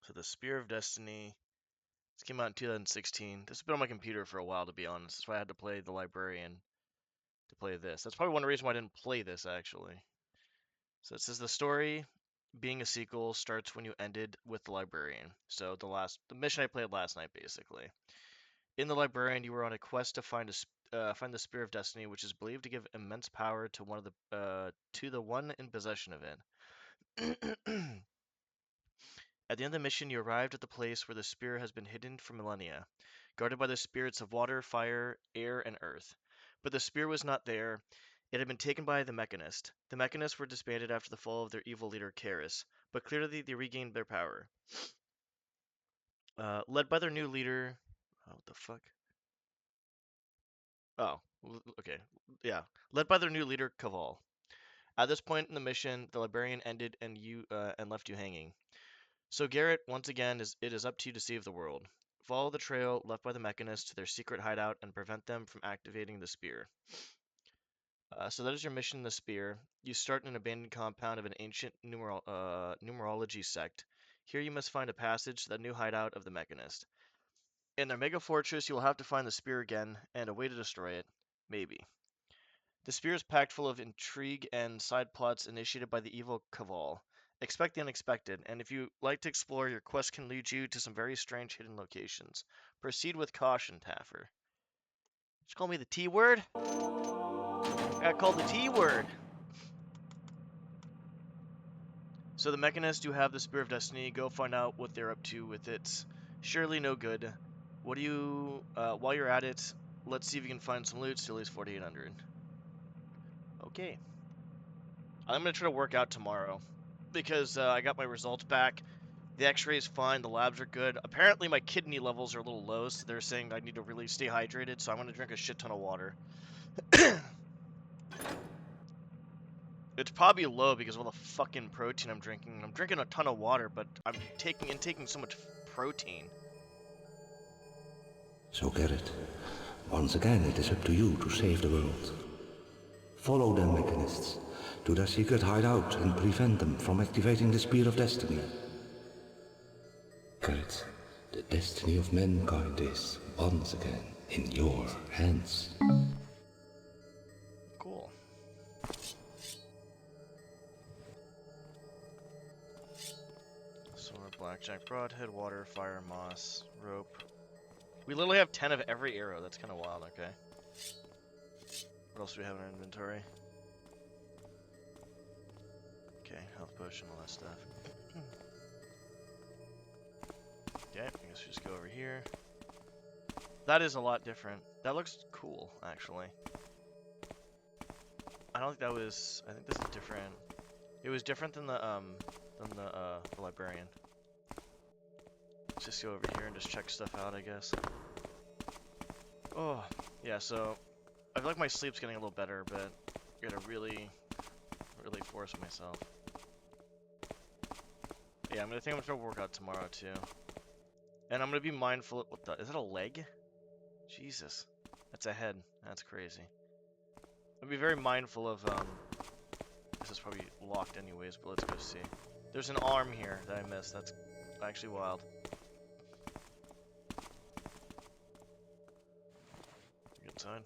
So the Spear of Destiny. This came out in 2016. This has been on my computer for a while, to be honest. That's why I had to play the Librarian to play this. That's probably one reason why I didn't play this, actually. So it says the story, being a sequel, starts when you ended with the Librarian. So the mission I played last night, basically. In the Librarian, you were on a quest to find the Spear of Destiny, which is believed to give immense power to the one in possession of it. At the end of the mission, you arrived at the place where the spear has been hidden for millennia, guarded by the spirits of water, fire, air, and earth. But the spear was not there. It had been taken by the Mechanist. The Mechanists were disbanded after the fall of their evil leader, Karis, but clearly they regained their power. Led by their new leader... Oh, what the fuck? Oh, okay. Yeah. Led by their new leader, Kaval. At this point in the mission, the Librarian ended and left you hanging. So Garrett, once again, it is up to you to save the world. Follow the trail left by the Mechanists to their secret hideout and prevent them from activating the spear. So that is your mission in the spear. You start in an abandoned compound of an ancient numerology sect. Here you must find a passage to the new hideout of the Mechanist. In their mega fortress, you will have to find the spear again and a way to destroy it. Maybe. The spear is packed full of intrigue and side plots initiated by the evil Kaval. Expect the unexpected, and if you like to explore, your quest can lead you to some very strange hidden locations. Proceed with caution, Taffer. Just call me the T word? I got called the T word! So the Mechanists do have the Spear of Destiny. Go find out what they're up to with it. Surely no good. What do you... while you're at it, let's see if you can find some loot. Still is 4,800. Okay. I'm going to try to work out tomorrow. Because I got my results back. The x-ray is fine, the labs are good. Apparently my kidney levels are a little low, so they're saying I need to really stay hydrated, so I'm going to drink a shit ton of water. It's probably low because of all the fucking protein I'm drinking. I'm drinking a ton of water, but I'm taking so much protein. So Garrett, once again it is up to you to save the world. Follow them, Mechanists, to their secret hideout and prevent them from activating the Spear of Destiny. Garrett, the destiny of mankind is, once again, in your hands. Cool. Sword, blackjack, broadhead, water, fire, moss, rope. We literally have 10 of every arrow. That's kind of wild, okay. What else do we have in our inventory? Okay, health potion, all that stuff. Okay, I guess we just go over here. That is a lot different. That looks cool, actually. I don't think that was... I think this is different. It was different than the Librarian. Let's just go over here and just check stuff out, I guess. Oh, yeah, so... I feel like my sleep's getting a little better, but I gotta really force myself. Yeah, I'm gonna try to work out tomorrow, too. And I'm gonna be mindful of... What the... Is that a leg? Jesus. That's a head. That's crazy. I'll be very mindful of, This is probably locked anyways, but let's go see. There's an arm here that I missed. That's actually wild. Get inside.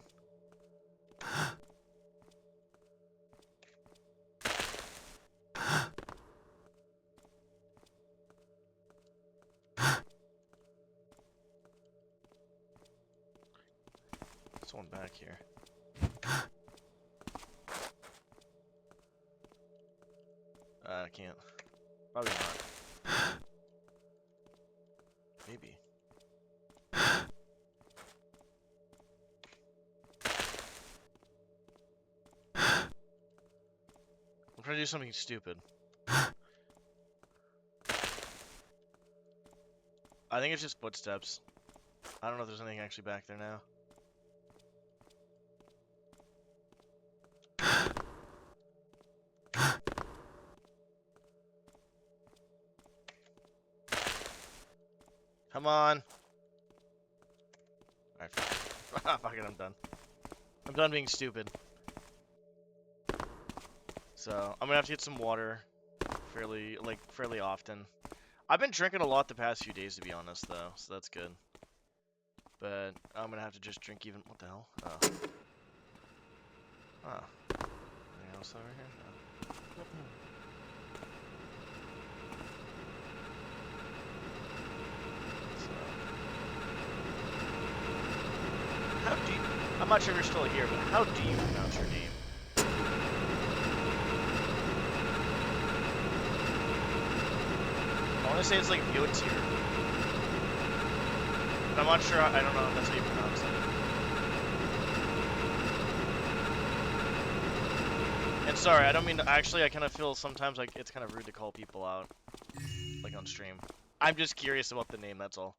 Someone back here. I can't. Probably not. Maybe. I'm trying to do something stupid. I think it's just footsteps. I don't know if there's anything actually back there now. Come on! Alright, fuck it, I'm done. I'm done being stupid. So, I'm gonna have to get some water fairly often. I've been drinking a lot the past few days, to be honest, though, so that's good. But I'm gonna have to just drink even. What the hell? Oh. Ah. Anything else over here? No. So, how do you? I'm not sure if you're still here, but how do you pronounce your name? I want to say it's like Yotir. But I'm not sure. I don't know if that's how you pronounce it. And sorry, I don't mean to, actually, I kind of feel sometimes like it's kind of rude to call people out, like on stream. I'm just curious about the name, that's all.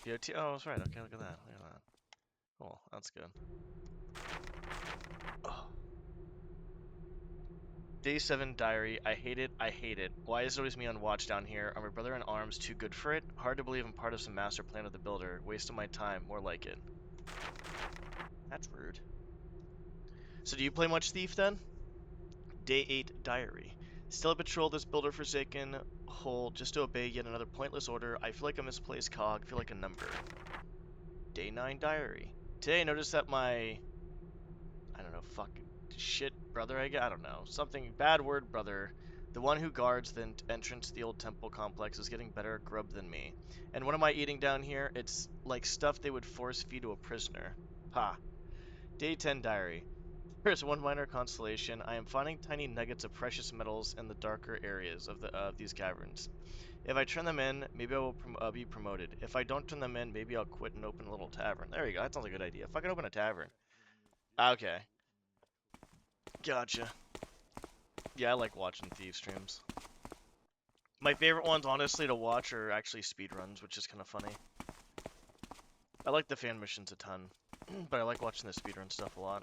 Yotir. Oh, that's right. Okay, look at that. Look at that. Cool. That's good. Oh. Day 7 diary. I hate it. I hate it. Why is it always me on watch down here? Are my brother in arms too good for it? Hard to believe I'm part of some master plan of the builder. Wasting my time. More like it. That's rude. So do you play much Thief then? Day 8 diary. Still a patrol this builder forsaken hole just to obey yet another pointless order. I feel like a misplaced cog. Feel like a number. Day 9 diary. Today I noticed that my... I don't know, fucking shit brother, I don't know. Something, bad word brother. The one who guards the entrance to the old temple complex is getting better at grub than me. And what am I eating down here? It's like stuff they would force feed to a prisoner. Ha. Day 10 diary. There's one minor consolation. I am finding tiny nuggets of precious metals in the darker areas of these caverns. If I turn them in, maybe I will be promoted. If I don't turn them in, maybe I'll quit and open a little tavern. There you go. That sounds like a good idea. If I can open a tavern. Okay. Gotcha. Yeah, I like watching Thief streams. My favorite ones, honestly, to watch are actually speedruns, which is kind of funny. I like the fan missions a ton, but I like watching the speedrun stuff a lot.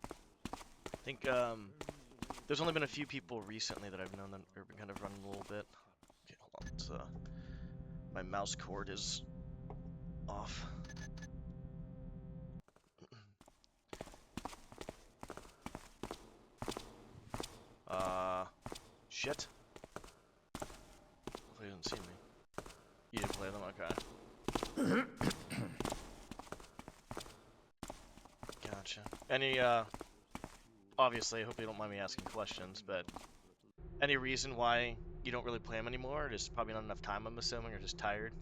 I think, there's only been a few people recently that I've known that are kind of running a little bit. Okay, hold on. It's, my mouse cord is off. Shit. Hopefully he didn't see me. You didn't play them? Okay. Gotcha. Any, obviously, I hope you don't mind me asking questions, but any reason why you don't really play them anymore? Just probably not enough time, I'm assuming, or just tired?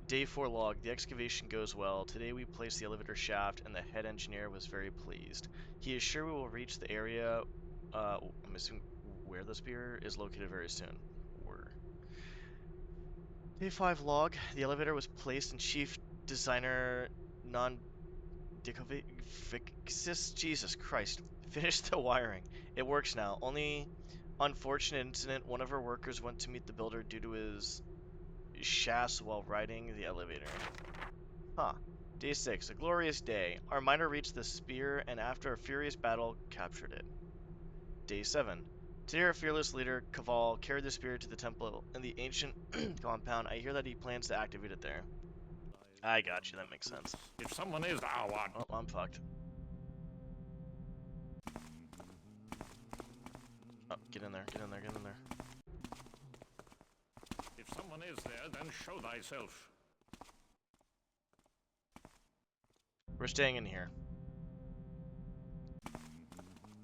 Day 4 log. The excavation goes well. Today we placed the elevator shaft, and the head engineer was very pleased. He is sure we will reach the area, I'm assuming where the spear is located very soon. Day 5 log. The elevator was placed and chief designer non Jesus Christ. Finished the wiring. It works now. Only unfortunate incident, one of our workers went to meet the builder due to his shafts while riding the elevator. Huh. Day 6. A glorious day. Our miner reached the spear and after a furious battle, captured it. Day 7. Today our fearless leader, Kaval, carried the spear to the temple in the ancient compound. I hear that he plans to activate it there. I got you, that makes sense. If someone is our... Oh, I'm fucked. Oh, get in there, get in there, get in there. If someone is there, then show thyself. We're staying in here.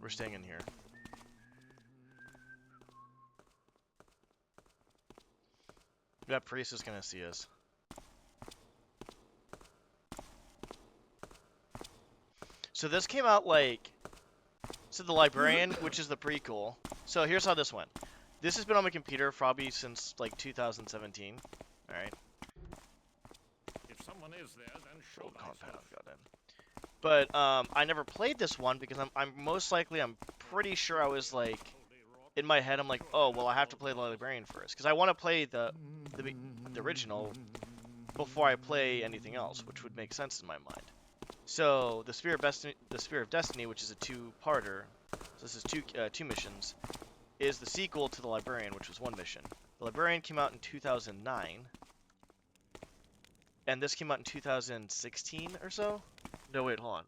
We're staying in here. That priest is gonna see us. So this came out like... So the librarian, which is the prequel. So here's how this went. This has been on my computer probably since like 2017. Alright. If someone is there, then show Compound thyself. got in. But I never played this one because I'm pretty sure I was like... In my head, I'm like, oh, well, I have to play the librarian first. Because I want to play the original before I play anything else, which would make sense in my mind. So, the Spear of Destiny, which is a two-parter, so this is two missions, is the sequel to the Librarian, which was one mission. The Librarian came out in 2009, and this came out in 2016 or so? No, wait, hold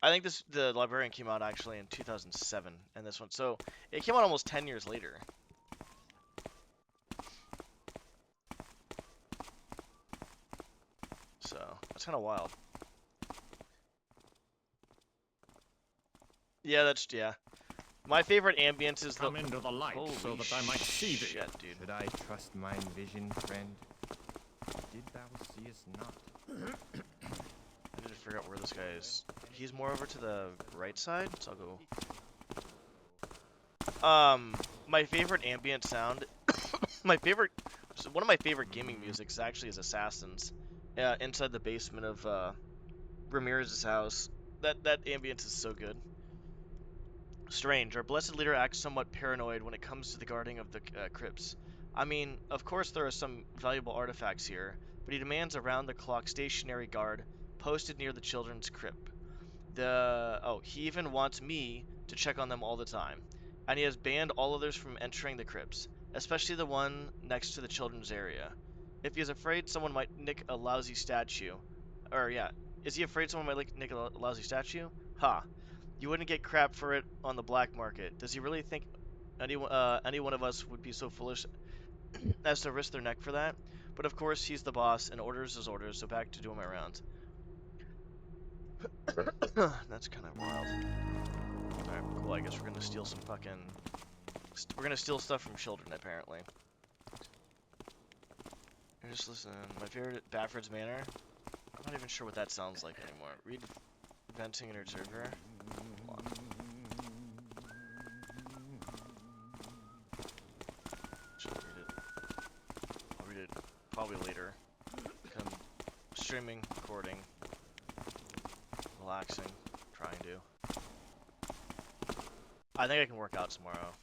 I think the Librarian came out actually in 2007, and this one, so it came out almost 10 years later. So that's kind of wild. Yeah, yeah. My favorite ambience is the. Come into the light Holy so that I might see thee. shit, dude. Should I trust mine vision, friend? Did thou see us not? I need to figure out where this guy is. He's more over to the right side, so I'll go. My favorite ambient sound, one of my favorite gaming musics actually is Assassins. Inside the basement of Ramirez's house. That ambience is so good. Strange. Our blessed leader acts somewhat paranoid when it comes to the guarding of the crypts. I mean, of course there are some valuable artifacts here, but he demands a round-the-clock stationary guard posted near the children's crypt. He even wants me to check on them all the time. And he has banned all others from entering the crypts, especially the one next to the children's area. If he is afraid someone might nick a lousy statue, is he afraid someone might nick a lousy statue? Ha. You wouldn't get crap for it on the black market. Does he really think any one of us would be so foolish as to risk their neck for that? But of course, he's the boss, and orders is orders, so back to doing my rounds. That's kind of wild. Alright, cool, I guess we're gonna steal some fucking... We're gonna steal stuff from children, apparently. Just listen, my favorite, Bafford's Manor. I'm not even sure what that sounds like anymore. Read Venting and Observer. Hold on. I'll read it probably later. I'm streaming, recording, relaxing, trying to. I think I can work out tomorrow.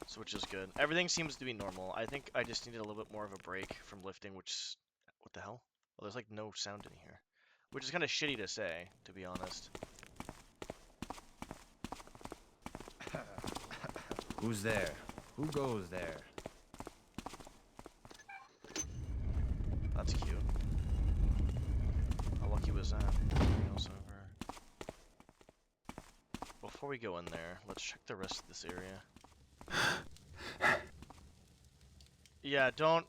So, which is good. Everything seems to be normal. I think I just needed a little bit more of a break from lifting, which... What the hell? Well, there's like no sound in here. Which is kind of shitty to say, to be honest. Who's there? Who goes there? That's cute. How lucky was that? Before we go in there, let's check the rest of this area. Yeah, don't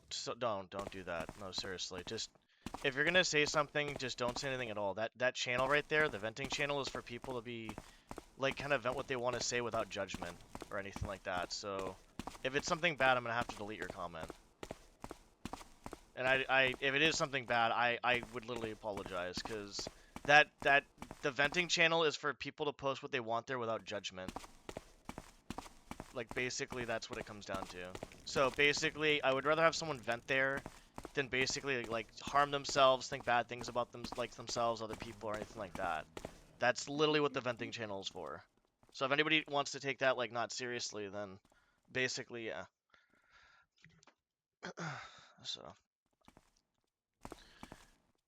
do that. No, seriously. Just if you're gonna say something, just don't say anything at all. That channel right there, the venting channel, is for people to be like kind of vent what they want to say without judgment or anything like that. So if it's something bad, I'm gonna have to delete your comment. And if it is something bad, I would literally apologize, because the venting channel is for people to post what they want there without judgment. Like, basically, that's what it comes down to. So, basically, I would rather have someone vent there than basically, like, harm themselves, think bad things about themselves, other people, or anything like that. That's literally what the venting channel is for. So, if anybody wants to take that, like, not seriously, then basically, yeah. So...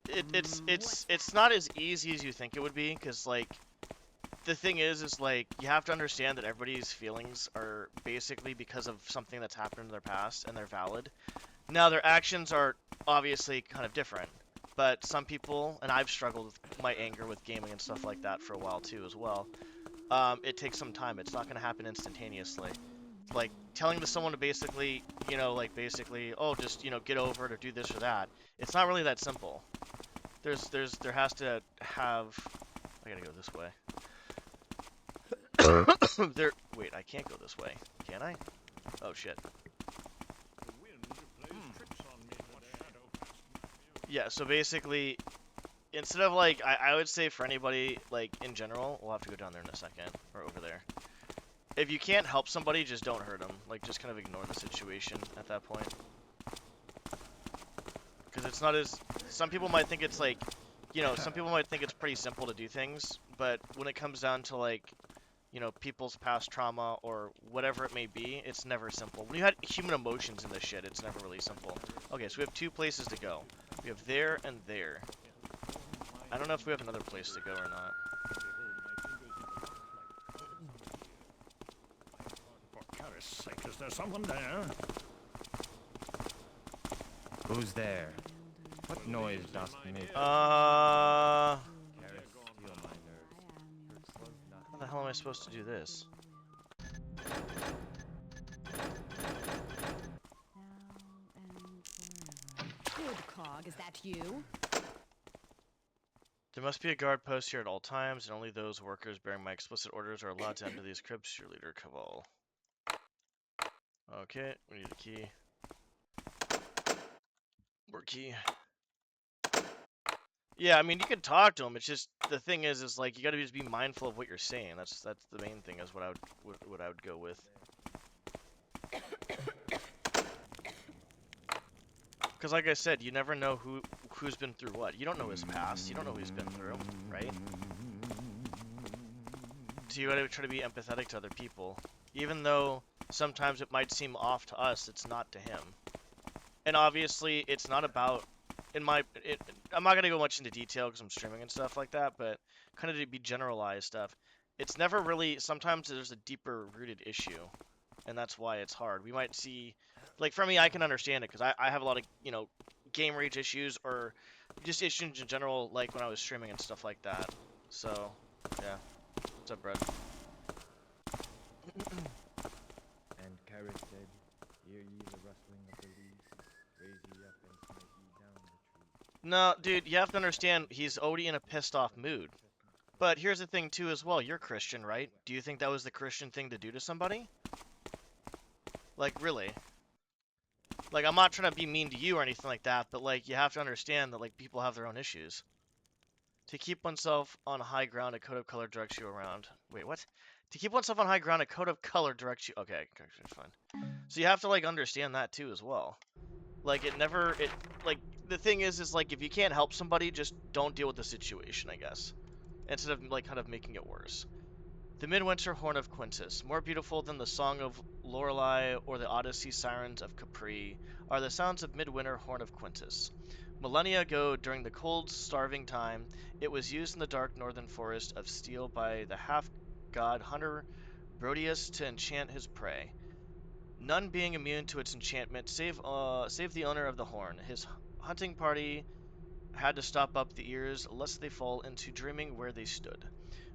It's not as easy as you think it would be, because, like, the thing is, like, you have to understand that everybody's feelings are basically because of something that's happened in their past, and they're valid. Now, their actions are obviously kind of different, but some people, and I've struggled with my anger with gaming and stuff like that for a while too as well, it takes some time. It's not going to happen instantaneously. Like, telling to someone to basically, you know, like, basically, oh, just, you know, get over it or do this or that, it's not really that simple. There has to have... I gotta go this way. Wait, I can't go this way. Can I? Oh, shit. Yeah, so basically, instead of, like, I would say for anybody, like, in general, we'll have to go down there in a second, or over there. If you can't help somebody, just don't hurt them. Like, just kind of ignore the situation at that point. Because it's not as... Some people might think it's, like... You know, some people might think it's pretty simple to do things, but when it comes down to, like, you know, people's past trauma or whatever it may be, it's never simple. When you had human emotions in this shit, it's never really simple. Okay, so we have 2 places to go. We have there and there. I don't know if we have another place to go or not. For Christ's sake, is there someone there? Who's there? What noise dost make? Uh... hell am I supposed to do this? Good Cog, is that you? There must be a guard post here at all times, and only those workers bearing my explicit orders are allowed to enter these crypts, cheerleader Caval. Okay, we need a key. More key. Yeah, I mean, you can talk to him. It's just the thing is like you got to just be mindful of what you're saying. That's the main thing. Is what I would go with. Because like I said, you never know who's been through what. You don't know his past. You don't know who he's been through, right? So you gotta try to be empathetic to other people, even though sometimes it might seem off to us. It's not to him. And obviously, it's not about. I'm not gonna go much into detail because I'm streaming and stuff like that, but kind of to be generalized stuff. It's never really. Sometimes there's a deeper rooted issue, and that's why it's hard. We might see, like for me, I can understand it because I have a lot of game rage issues or just issues in general, like when I was streaming and stuff like that. So, yeah. What's up, Brad? And Carrot said, hear ye the rustling of the leaves, raise ye up and smite ye down the tree. No, dude, you have to understand he's already in a pissed off mood. But here's the thing too as well, you're Christian, right? Do you think that was the Christian thing to do to somebody? Like, really? Like, I'm not trying to be mean to you or anything like that, but like, you have to understand that like people have their own issues. To keep oneself on high ground, a code of color directs you around. Wait, what? To keep oneself on high ground, a code of color directs you. Okay, fine. So you have to like understand that too as well. Like like the thing is like if you can't help somebody, just don't deal with the situation, I guess. Instead of like kind of making it worse. The Midwinter Horn of Quintus, more beautiful than the song of Lorelei or the Odyssey sirens of Capri, are the sounds of Midwinter Horn of Quintus. Millennia ago, during the cold, starving time, it was used in the dark northern forest of steel by the half-god hunter Brodius to enchant his prey. None being immune to its enchantment, save the owner of the horn. His hunting party had to stop up the ears lest they fall into dreaming where they stood.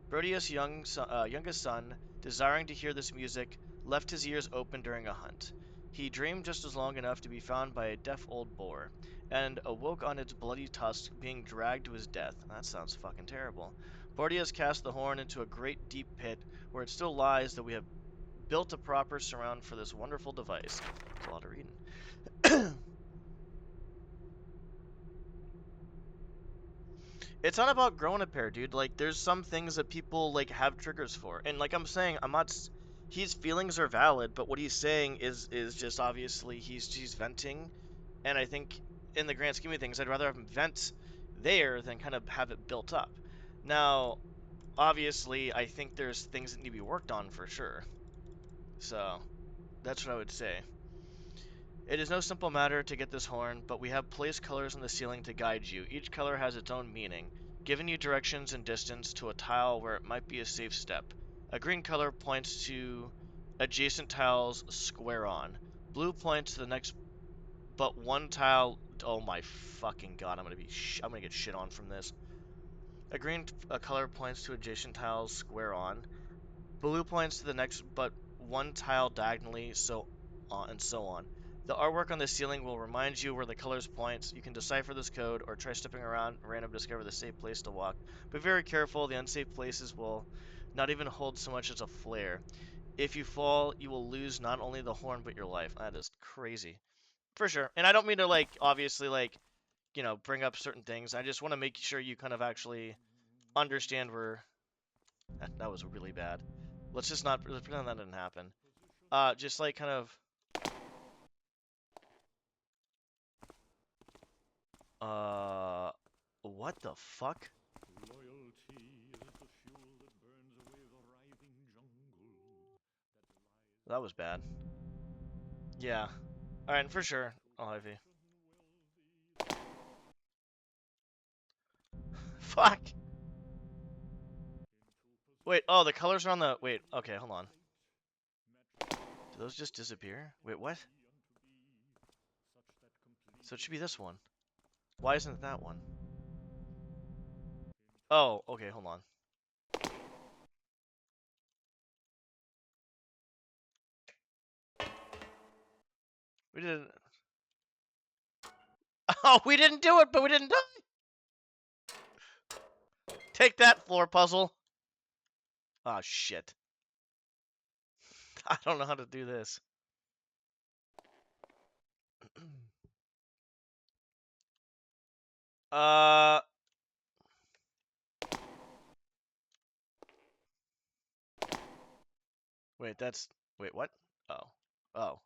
Brodius' youngest son, desiring to hear this music, left his ears open during a hunt. He dreamed just as long enough to be found by a deaf old boar, and awoke on its bloody tusk, being dragged to his death. That sounds fucking terrible. Brodius cast the horn into a great deep pit, where it still lies, though we have built a proper surround for this wonderful device. That's a lot of reading. It's not about growing a pair, dude. Like, there's some things that people like have triggers for, and like I'm saying, I'm not. His feelings are valid, but what he's saying is just obviously he's venting, and I think in the grand scheme of things, I'd rather have him vent there than kind of have it built up. Now, obviously, I think there's things that need to be worked on for sure. So that's what I would say. It is no simple matter to get this horn, but we have placed colors on the ceiling to guide you. Each color has its own meaning, giving you directions and distance to a tile where it might be a safe step. A green color points to adjacent tiles square on. Blue points to the next but one tile. Oh my fucking god! I'm gonna get shit on from this. A green color points to adjacent tiles square on. Blue points to the next but one tile diagonally, so on and so on. The artwork on the ceiling will remind you where the colors point. You can decipher this code or try stepping around random to discover the safe place to walk. Be very careful, the unsafe places will not even hold so much as a flare. If you fall, you will lose not only the horn but your life. That is crazy. For sure. And I don't mean to like obviously like, bring up certain things. I just want to make sure you kind of actually understand where that was really bad. Let's pretend that didn't happen. Just like kind of what the fuck? Loyalty is the fuel that burns away the writhing jungle that That was bad. Yeah. All right, for sure. I'll have you. Fuck. Wait. Oh, the colors are on the. Wait. Okay, hold on. Do those just disappear? Wait, what? So it should be this one. Why isn't it that one? Oh, okay. Hold on. We didn't. Oh, we didn't do it, but we didn't die. Take that, floor puzzle. Oh, shit. I don't know how to do this. Uh. Wait, that's. Wait, what? Oh. Oh.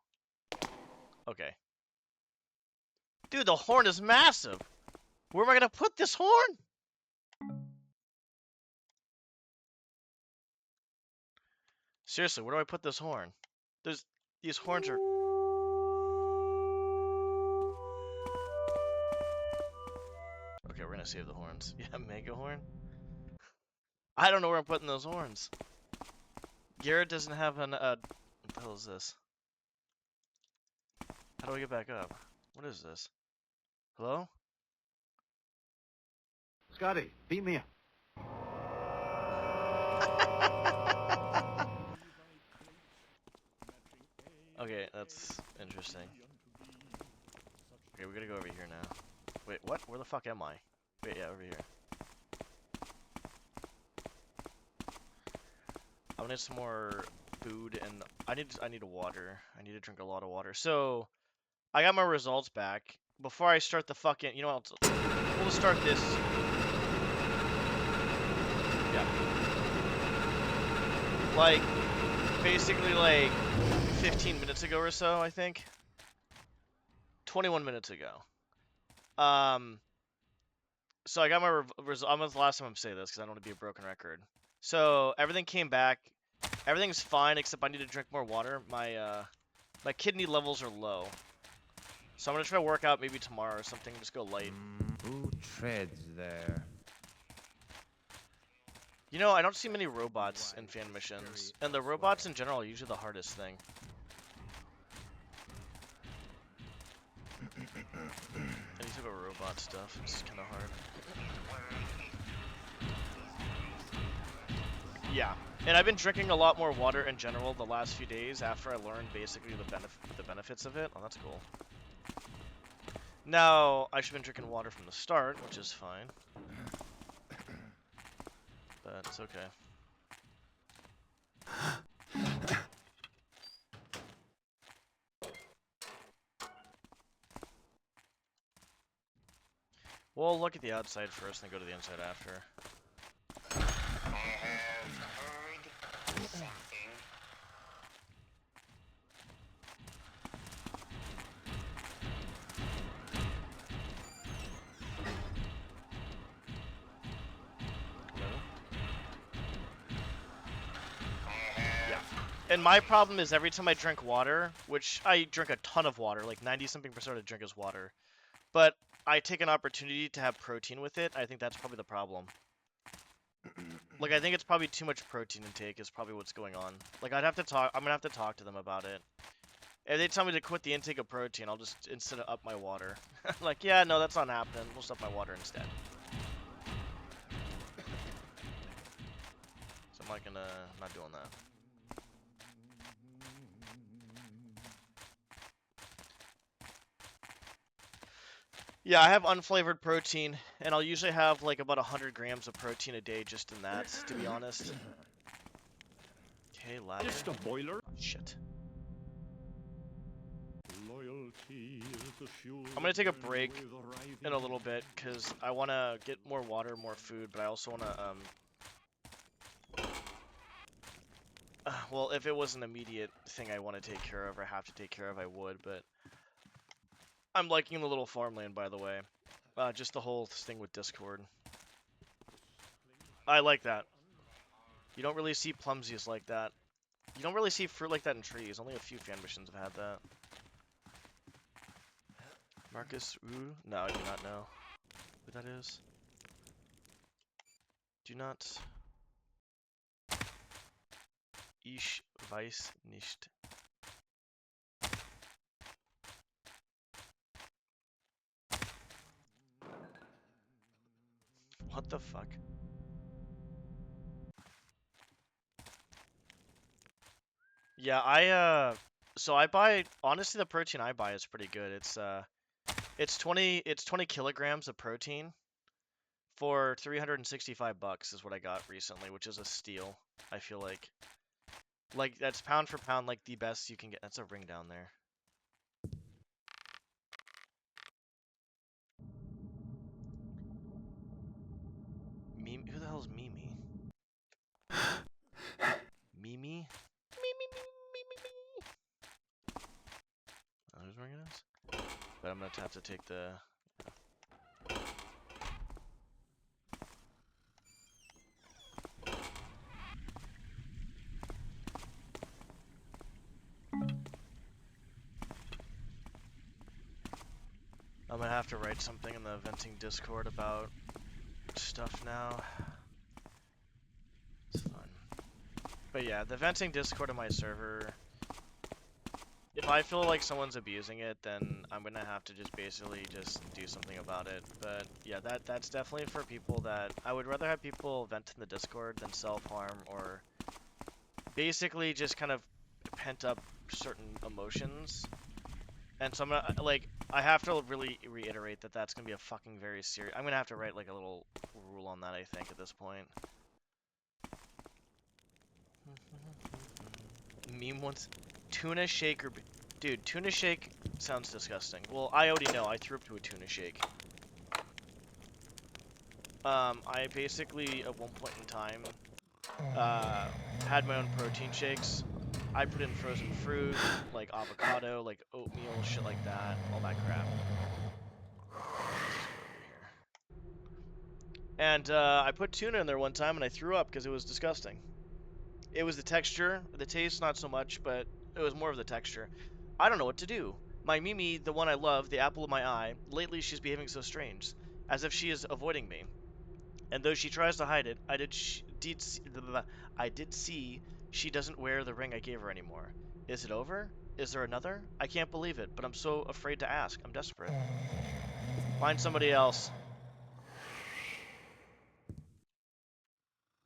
Okay. Dude, the horn is massive. Where am I gonna put this horn? Seriously, where do I put this horn? There's. These horns are. Okay, we're gonna save the horns. Yeah, mega horn? I don't know where I'm putting those horns. Garrett doesn't have an, what the hell is this? How do I get back up? What is this? Hello? Scotty, beat me up. Okay, that's interesting. Okay, we gotta go over here now. Wait, what? Where the fuck am I? Wait, yeah, over here. I'm gonna need some more food and I need water. I need to drink a lot of water. So I got my results back. Before I start the fucking, you know what? We'll just start this. Yeah. Like, basically like 15 minutes ago or so, I think. 21 minutes ago. So I got my result. I'm the last time I'm saying this because I don't want to be a broken record. So everything came back. Everything's fine except I need to drink more water. My kidney levels are low. So I'm gonna try to work out maybe tomorrow or something. Just go light. Who treads there? You know, I don't see many robots in fan missions, and the robots in general are usually the hardest thing. Any type of robot stuff is kind of hard. Yeah, and I've been drinking a lot more water in general the last few days after I learned basically the benefits of it. Oh, that's cool. Now, I should have been drinking water from the start, which is fine. But it's okay. We'll look at the outside first and then go to the inside after. Yeah. And my problem is every time I drink water, which I drink a ton of water, like 90-something% of the drink is water, but I take an opportunity to have protein with it. I think that's probably the problem. Like, I think it's probably too much protein intake is probably what's going on. Like, I'm gonna have to talk to them about it. If they tell me to quit the intake of protein, I'll just, instead of up my water. Like, yeah, no, that's not happening. We'll just up my water instead. So I'm not doing that. Yeah, I have unflavored protein, and I'll usually have like about 100 grams of protein a day just in that, to be honest. Okay, ladder. Just a boiler. Shit. Loyalty is the fuel I'm gonna take a that burns break away the writhing in a little bit, because I want to get more water, more food, but I also want to, well, if it was an immediate thing I want to take care of or have to take care of, I would, but I'm liking the little farmland, by the way. Just the whole thing with Discord. I like that. You don't really see plumsies like that. You don't really see fruit like that in trees. Only a few fan missions have had that. Marcus Rue? No, I do not know who that is. Do not. Ich weiß nicht. What the fuck? Yeah, So I buy, honestly, the protein I buy is pretty good. It's 20 kilograms of protein for 365 bucks is what I got recently, which is a steal. I feel like that's pound for pound like the best you can get. That's a ring down there. Mimi, who the hell is Mimi? Mimi? Oh, whose ring it is? But I'm gonna have to take the. I'm gonna have to write something in the venting Discord about stuff now. It's fun. But yeah, the venting Discord on my server, if I feel like someone's abusing it, then I'm gonna have to just basically just do something about it. But yeah, that's definitely for people that I would rather have people vent in the Discord than self-harm or basically just kind of pent up certain emotions. And so I'm gonna, like, I have to really reiterate that that's gonna be a fucking very serious. I'm gonna have to write like a little rule on that, I think, at this point. Meme once, tuna shake or, dude, tuna shake sounds disgusting. Well, I already know. I threw up to a tuna shake. I basically at one point in time had my own protein shakes. I put in frozen fruit, like avocado, like oatmeal, shit like that, all that crap. And I put tuna in there one time and I threw up because it was disgusting. It was the texture, the taste not so much, but it was more of the texture. I don't know what to do. My Mimi, the one I love, the apple of my eye, lately she's behaving so strange, as if she is avoiding me. And though she tries to hide it, I did see she doesn't wear the ring I gave her anymore. Is it over? Is there another? I can't believe it, but I'm so afraid to ask. I'm desperate. Find somebody else.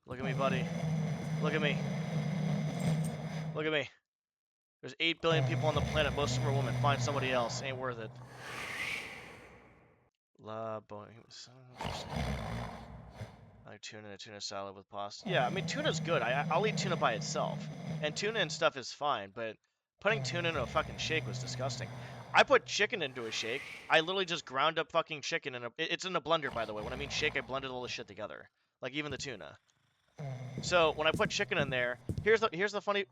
Look at me, buddy. Look at me. Look at me. There's 8 billion people on the planet. Most of them are women. Find somebody else. Ain't worth it. La boing. I like tuna and a tuna salad with pasta. Yeah, I mean, tuna's good. I'll eat tuna by itself. And tuna and stuff is fine, but putting tuna into a fucking shake was disgusting. I put chicken into a shake. I literally just ground up fucking chicken in a... It's in a blender, by the way. When I mean shake, I blended all the shit together. Like, even the tuna. So, when I put chicken in there, here's the funny...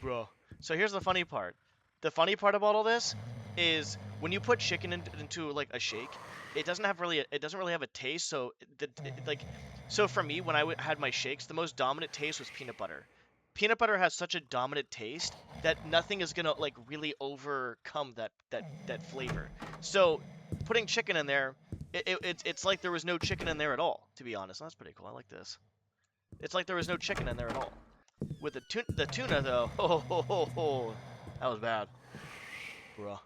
Bro. So, here's the funny part. The funny part about all this is when you put chicken into like a shake, it doesn't really have a taste. So so for me when I had my shakes, the most dominant taste was peanut butter. Peanut butter has such a dominant taste that nothing is gonna like really overcome that flavor. So putting chicken in there, it's like there was no chicken in there at all. To be honest, that's pretty cool. I like this. It's like there was no chicken in there at all. With the tuna though, that was bad, bruh.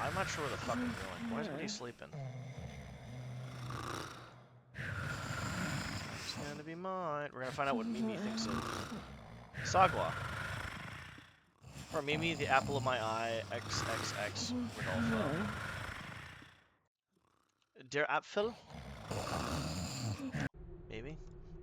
I'm not sure where the fuck I'm going. Why is Woody sleeping? It's gonna be mine. We're gonna find out what Mimi thinks of Sagwa. For Mimi, the apple of my eye, XXX Rodolfo. Der Apfel? Maybe?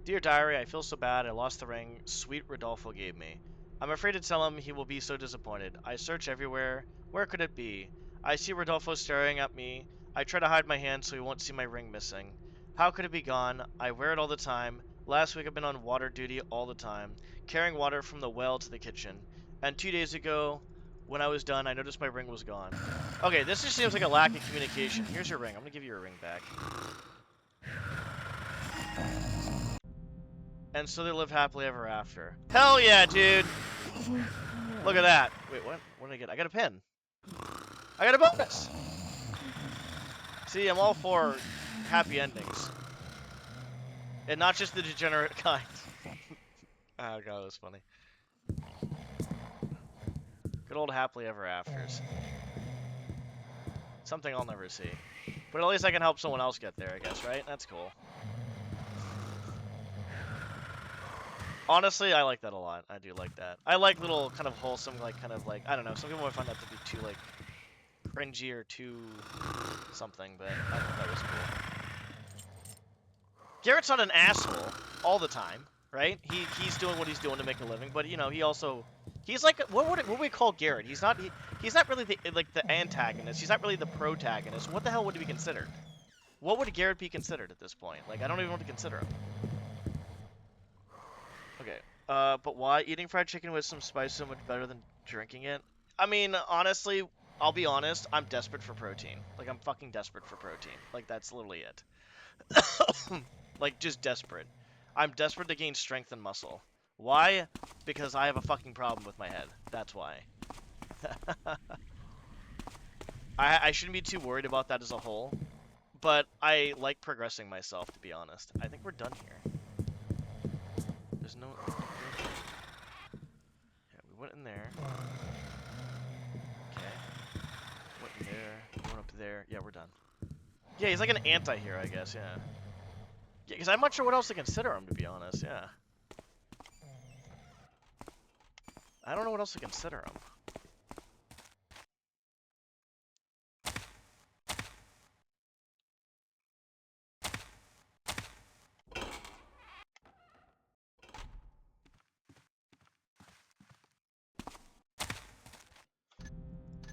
Dear Diary, I feel so bad. I lost the ring sweet Rodolfo gave me. I'm afraid to tell him he will be so disappointed. I search everywhere. Where could it be? I see Rodolfo staring at me. I try to hide my hand so he won't see my ring missing. How could it be gone? I wear it all the time. Last week I've been on water duty all the time, carrying water from the well to the kitchen. And 2 days ago, when I was done, I noticed my ring was gone. Okay, this just seems like a lack of communication. Here's your ring. I'm gonna give you your ring back. And so they live happily ever after. Hell yeah, dude! Look at that. Wait, what? What did I get? I got a pin. I got a bonus! See, I'm all for happy endings. And not just the degenerate kind. Oh god, that was funny. Good old happily ever afters. Something I'll never see. But at least I can help someone else get there, I guess, right? That's cool. Honestly, I like that a lot. I do like that. I like little kind of wholesome, like, kind of like, I don't know, some people might find that to be too, like, cringy or too something, but I thought that was cool. Garrett's not an asshole all the time, right? He's doing what he's doing to make a living, but, you know, he's like, what would we call Garrett? He's not really the antagonist. He's not really the protagonist. What the hell would he be considered? What would Garrett be considered at this point? Like, I don't even know what to consider him. Okay. But why eating fried chicken with some spice so much better than drinking it? I mean, honestly, I'll be honest. I'm desperate for protein. Like, I'm fucking desperate for protein. Like, that's literally it. Like, just desperate. I'm desperate to gain strength and muscle. Why? Because I have a fucking problem with my head. That's why. I shouldn't be too worried about that as a whole. But I like progressing myself, to be honest. I think we're done here. There's no... Yeah, we went in there. Okay. Went in there. Went up there. Yeah, we're done. Yeah, he's like an anti-hero, I guess, yeah. Yeah, because I'm not sure what else to consider him, to be honest, yeah. I don't know what else to consider him.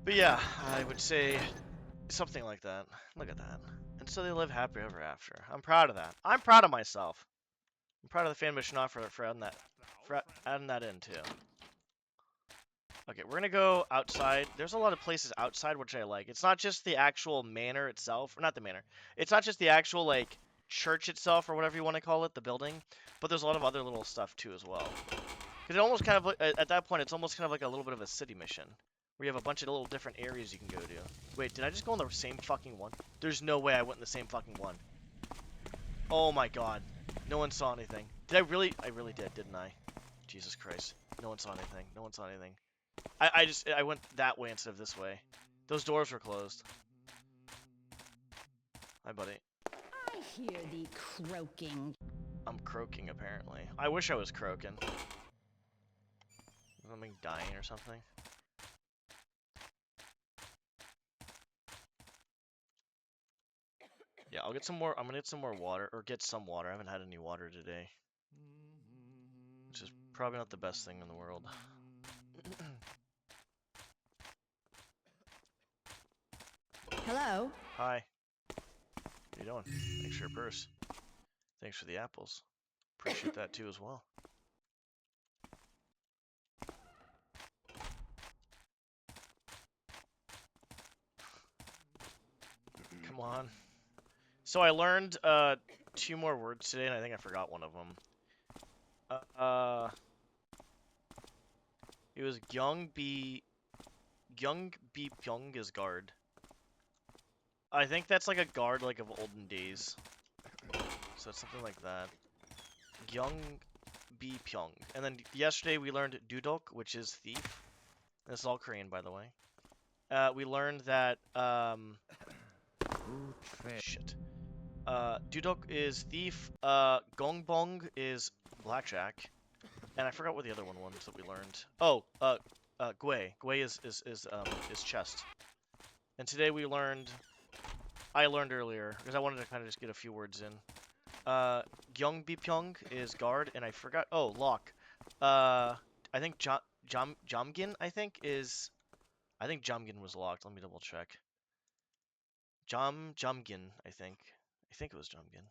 But yeah, I would say something like that. Look at that. And so they live happy ever after. I'm proud of that. I'm proud of myself. I'm proud of the fan mission for adding that in too. Okay, we're gonna go outside. There's a lot of places outside which I like. It's not just the actual manor itself, or not the manor. It's not just the actual like church itself or whatever you want to call it, the building, but there's a lot of other little stuff too as well. Because it almost kind of at that point, it's almost kind of like a little bit of a city mission, where you have a bunch of little different areas you can go to. Wait, did I just go in the same fucking one? There's no way I went in the same fucking one. Oh my god, no one saw anything. Did I really? I really did, didn't I? Jesus Christ, no one saw anything. No one saw anything. I went that way instead of this way. Those doors were closed. Hi, buddy. I hear thee croaking. I'm croaking, apparently. I wish I was croaking. Something dying or something. Yeah, I'll get some more. I'm gonna get some more water, or get some water. I haven't had any water today. Which is probably not the best thing in the world. Hello? Hi. How you doing? Thanks for your purse. Thanks for the apples. Appreciate that too as well. Come on. So I learned 2 more words today, and I think I forgot one of them. It was Gyung Bi Pyong is guard. I think that's like a guard like of olden days. So it's something like that. Gyung Bi Pyong. And then yesterday we learned Dudok, which is thief. This is all Korean, by the way. We learned that shit. Dudok is thief. Gongbong is blackjack. And I forgot what the other one was that we learned. Oh, Gui. Gui is chest. And today we learned. I learned earlier because I wanted to kind of just get a few words in. Gyeongbipyeong is guard, and I forgot. Oh, lock. I think Jamgin. I think Jamgin was locked. Let me double check. Jamgin. I think it was Jamgin.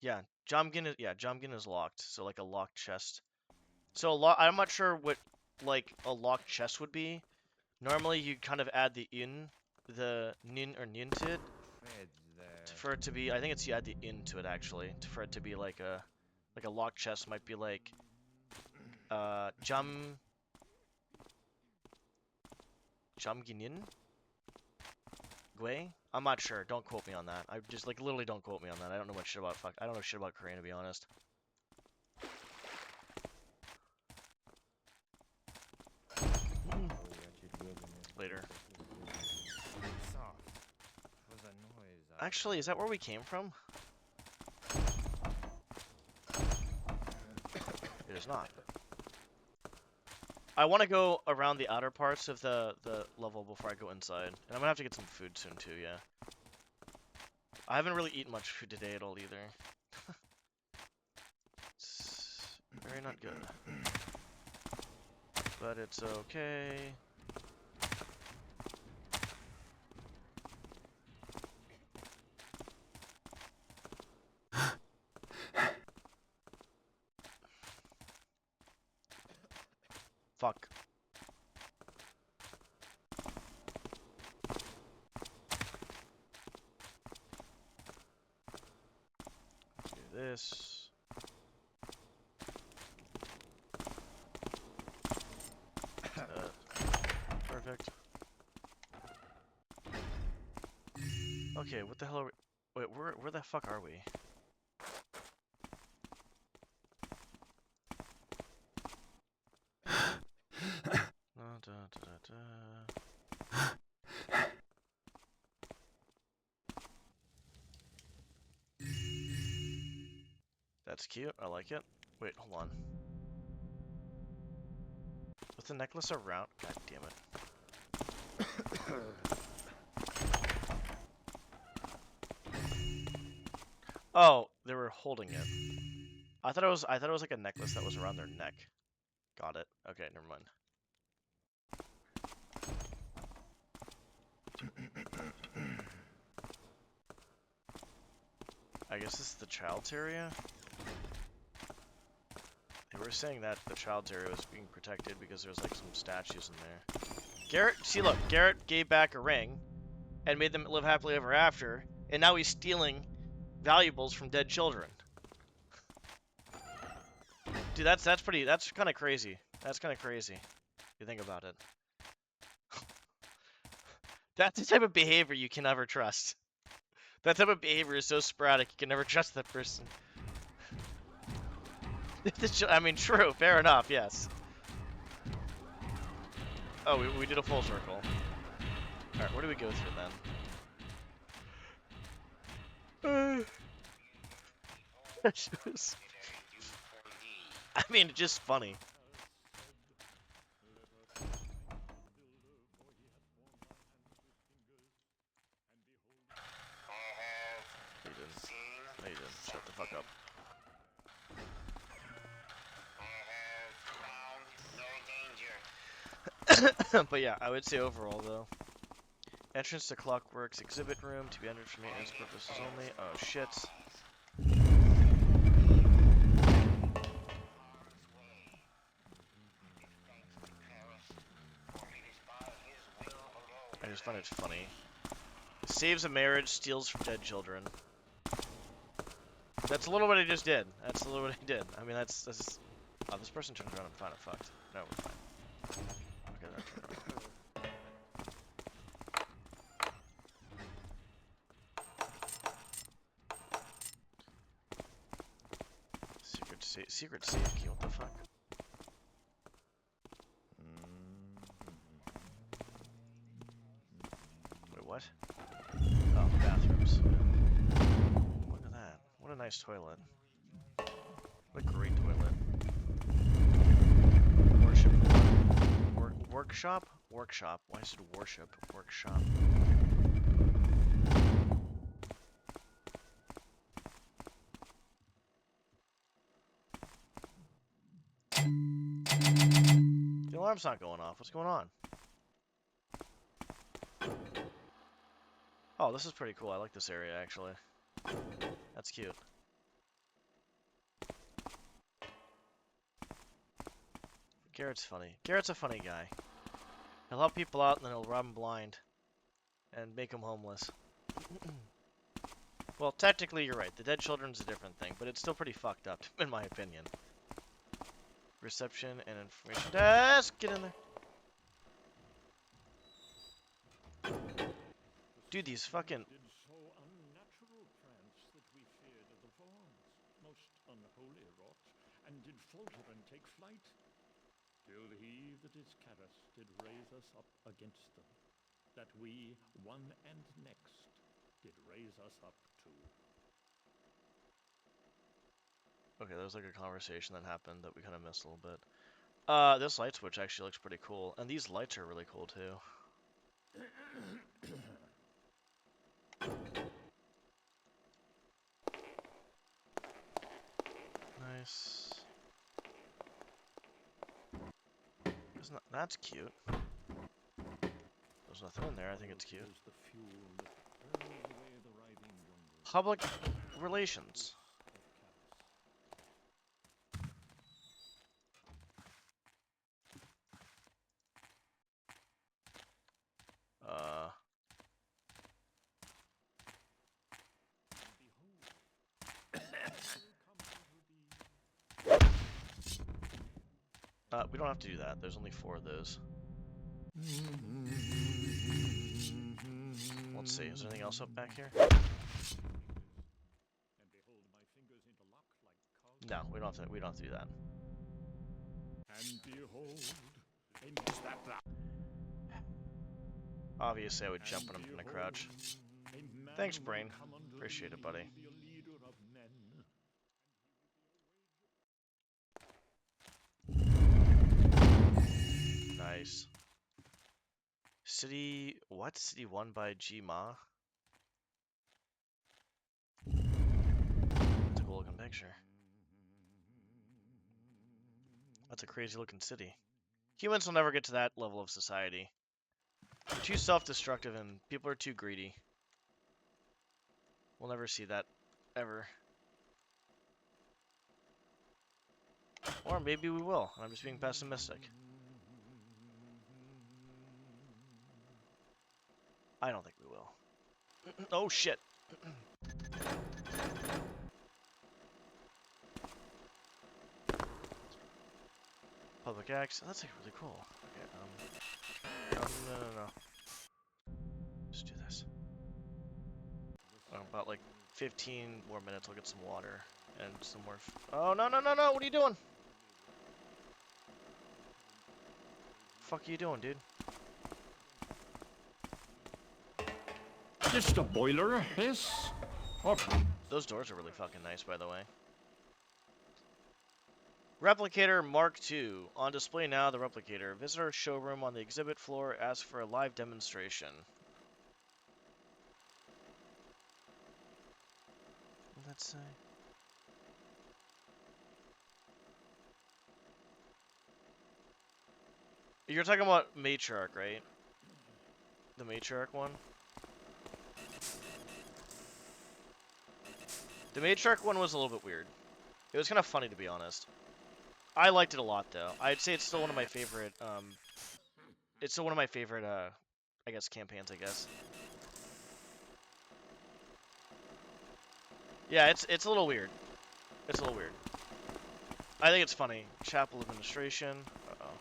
Yeah, Jamgin is locked. So like a locked chest. So I'm not sure what like a locked chest would be. Normally you kind of add the nin or nin to it. For it to be, I think it's you add the in to it actually. For it to be like a locked chest might be like Jamginin? Gui? I'm not sure. Don't quote me on that. I just like literally don't quote me on that. I don't know much shit about I don't know shit about Korean to be honest. Later. Actually, is that where we came from? It is not. I want to go around the outer parts of the level before I go inside. And I'm gonna have to get some food soon too, yeah. I haven't really eaten much food today at all either. It's very not good. But it's okay. Fuck. Let's do this. Perfect. Okay, what the hell are we? Wait, where the fuck are we? Da, da, da, da. That's cute. I like it. Wait, hold on. Was the necklace around? God damn it. Oh, they were holding it. I thought it was like a necklace that was around their neck. Got it. Okay, never mind. I guess this is the child's area? They were saying that the child's area was being protected because there's like some statues in there. Garrett, see look, Garrett gave back a ring and made them live happily ever after, and now he's stealing valuables from dead children. Dude, that's kind of crazy. That's kind of crazy. If you think about it. That's the type of behavior you can never trust. That type of behavior is so sporadic, you can never trust that person. I mean, true, fair enough, yes. Oh, we did a full circle. Alright, where do we go through then? I mean, it's just funny. No, you didn't. No, you didn't. Shut the fuck up. But yeah, I would say overall though. Entrance to Clockwork's exhibit room to be entered for maintenance purposes only. Oh shit. I just find it funny. Saves a marriage, steals from dead children. That's a little what I just did. That's a little what I did. I mean, that's just... Oh, this person turns around and find it fucked. No, we're fine. Okay, that turned around. Secret save key, what the fuck? Wait, what? Oh, bathrooms. Look at that. What a nice toilet. What a great toilet. Worship. Workshop? Workshop. Why is it worship? Workshop. The alarm's not going off. What's going on? Oh, this is pretty cool. I like this area, actually. That's cute. Garrett's funny. Garrett's a funny guy. He'll help people out and then he'll rob them blind. And make them homeless. Well, technically you're right. The dead children's a different thing, but it's still pretty fucked up, in my opinion. Reception and information desk! Get in there! Dude, these fucking... Did so unnatural trance that we feared the fawns, most unholy wrought, and did falter and take flight, till he that is Caras did raise us up against them, that we, one and next, did raise us up too. Okay, there's like a conversation that happened that we kind of missed a little bit. This light switch actually looks pretty cool, and these lights are really cool too. Nice. Isn't that, that's cute. There's nothing in there. I think it's cute. Is the fuel that burns away the writhing jungles Public relations. of Karis. Uh, we don't have to do that. There's only 4 of those. Let's see. Is there anything else up back here? And behold, my fingers interlock like No, we don't have to. We don't have to do that. And behold, is that Obviously, I would jump when I'm in a crouch. Thanks, Brain. Appreciate it, buddy. be a leader of men. Nice. City. What? City won by G Ma? That's a cool looking picture. That's a crazy looking city. Humans will never get to that level of society. They're too self-destructive and people are too greedy. We'll never see that ever. Or maybe we will. I'm just being pessimistic. I don't think we will. Oh shit. Public access. That's like really cool. Okay, no. Just do this. About like 15 more minutes. I'll get some water and some more. Oh no! What are you doing? Fuck are you doing, dude? Just a boiler, yes? Those doors are really fucking nice, by the way. Replicator Mark II. On display now, the Replicator. Visit our showroom on the exhibit floor. Ask for a live demonstration. What did that say? You're talking about Matriarch, right? The Matriarch one? The Matriarch one was a little bit weird. It was kind of funny, to be honest. I liked it a lot, though. I'd say it's still one of my favorite, it's still one of my favorite, I guess, campaigns, I guess. Yeah, it's a little weird. It's a little weird. I think it's funny. Chapel Administration. Uh-oh.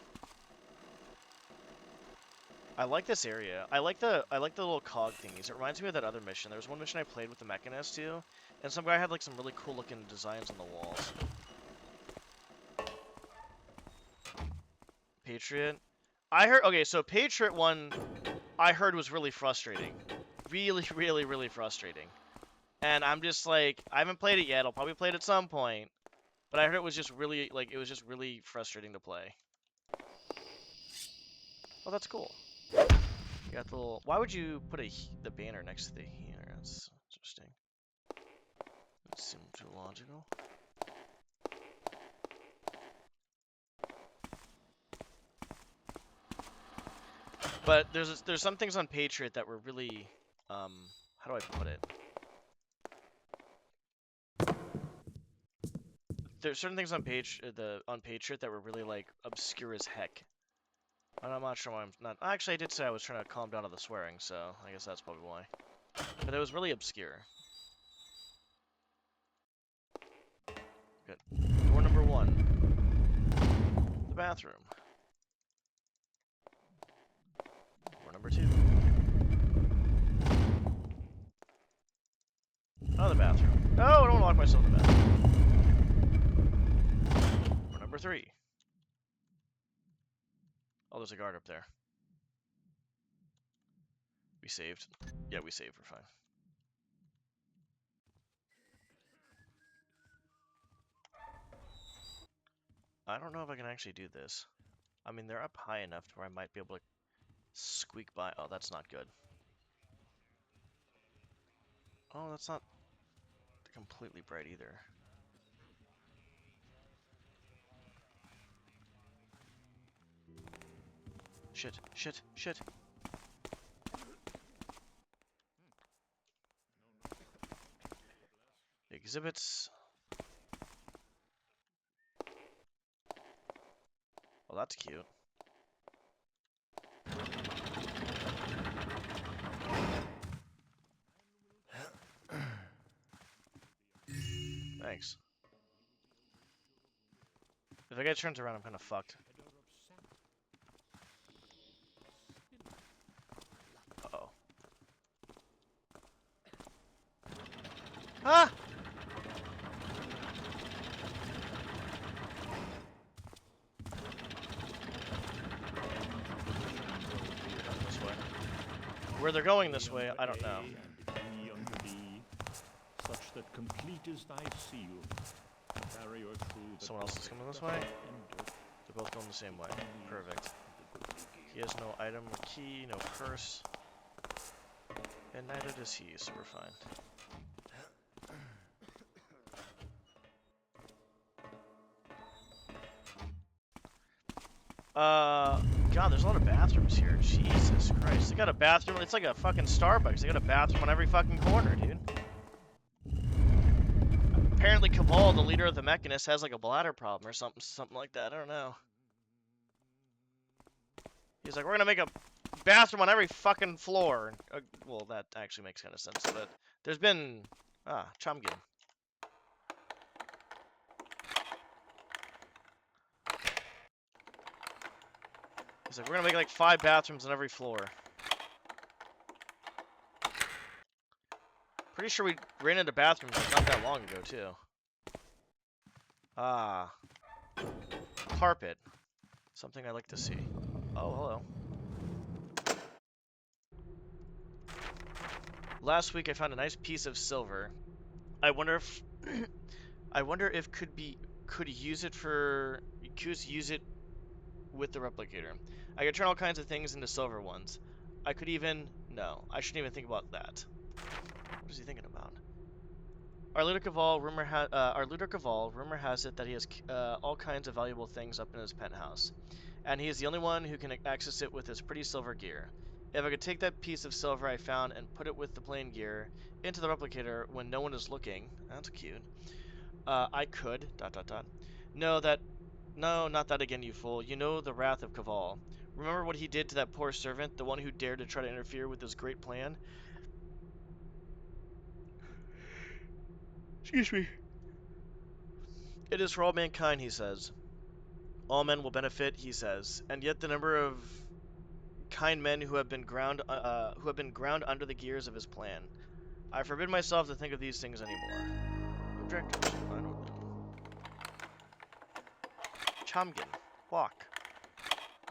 I like this area. I like the little cog thingies. It reminds me of that other mission. There was one mission I played with the Mechanist, too. And some guy had, like, some really cool-looking designs on the walls. Patriot. I heard... Okay, so Patriot one, I heard was really frustrating. Really frustrating. And I'm just like, I haven't played it yet. I'll probably play it at some point. But I heard it was just really, like, it was just really frustrating to play. Oh, that's cool. You got the little... Why would you put the banner next to the heater? That's interesting. That seems too logical. But there's some things on Patriot that were really, how do I put it? There's certain things on Patriot that were really, like, obscure as heck. And I'm not sure why I'm not. Actually, I did say I was trying to calm down on the swearing, so I guess that's probably why. But it was really obscure. Good. Door number 1. The bathroom. Door number 2. Another bathroom. No, I don't want to lock myself in the bathroom. Door number 3. Oh, there's a guard up there. We saved. Yeah, we saved. We're fine. I don't know if I can actually do this. I mean, they're up high enough to where I might be able to squeak by. Oh, that's not good. Oh, that's not completely bright either. Shit, shit, shit. Exhibits. Well, that's cute. Thanks. If I get turned around, I'm kind of fucked. Uh-oh. Ah! This way. Where they're going this way, I don't know. And E unto thee, such that complete is thy seal, barrier through the Someone else is coming this way? They're both going the same way. Perfect. He has no item or key, no purse. And neither does he, so we're fine. God, there's a lot of bathrooms here. Jesus Christ. They got a bathroom. It's like a fucking Starbucks. They got a bathroom on every fucking corner, dude. Apparently, Cabal, the leader of the Mechanists, has like a bladder problem or something like that. I don't know. He's like, we're gonna make a bathroom on every fucking floor. Well, that actually makes kind of sense. But there's been Chomgin. He's like, we're gonna make like 5 bathrooms on every floor. Pretty sure we ran into bathrooms like not that long ago too. Ah, carpet. Something I like to see. Oh, hello. Last week I found a nice piece of silver. I wonder if could use it with the replicator. I could turn all kinds of things into silver ones. I could even no, I shouldn't even think about that. What is he thinking about? Our Ludo Caval, rumor has it that he has all kinds of valuable things up in his penthouse, and he is the only one who can access it with his pretty silver gear. If I could take that piece of silver I found and put it with the plain gear into the replicator when no one is looking, that's cute. I could. ... No, not that again, you fool. You know the wrath of Caval. Remember what he did to that poor servant, the one who dared to try to interfere with his great plan? Excuse me. It is for all mankind, he says. All men will benefit, he says, and yet the number of kind men who have been ground under the gears of his plan. I forbid myself to think of these things anymore. Objectives. I know them. Chomgin. Lock.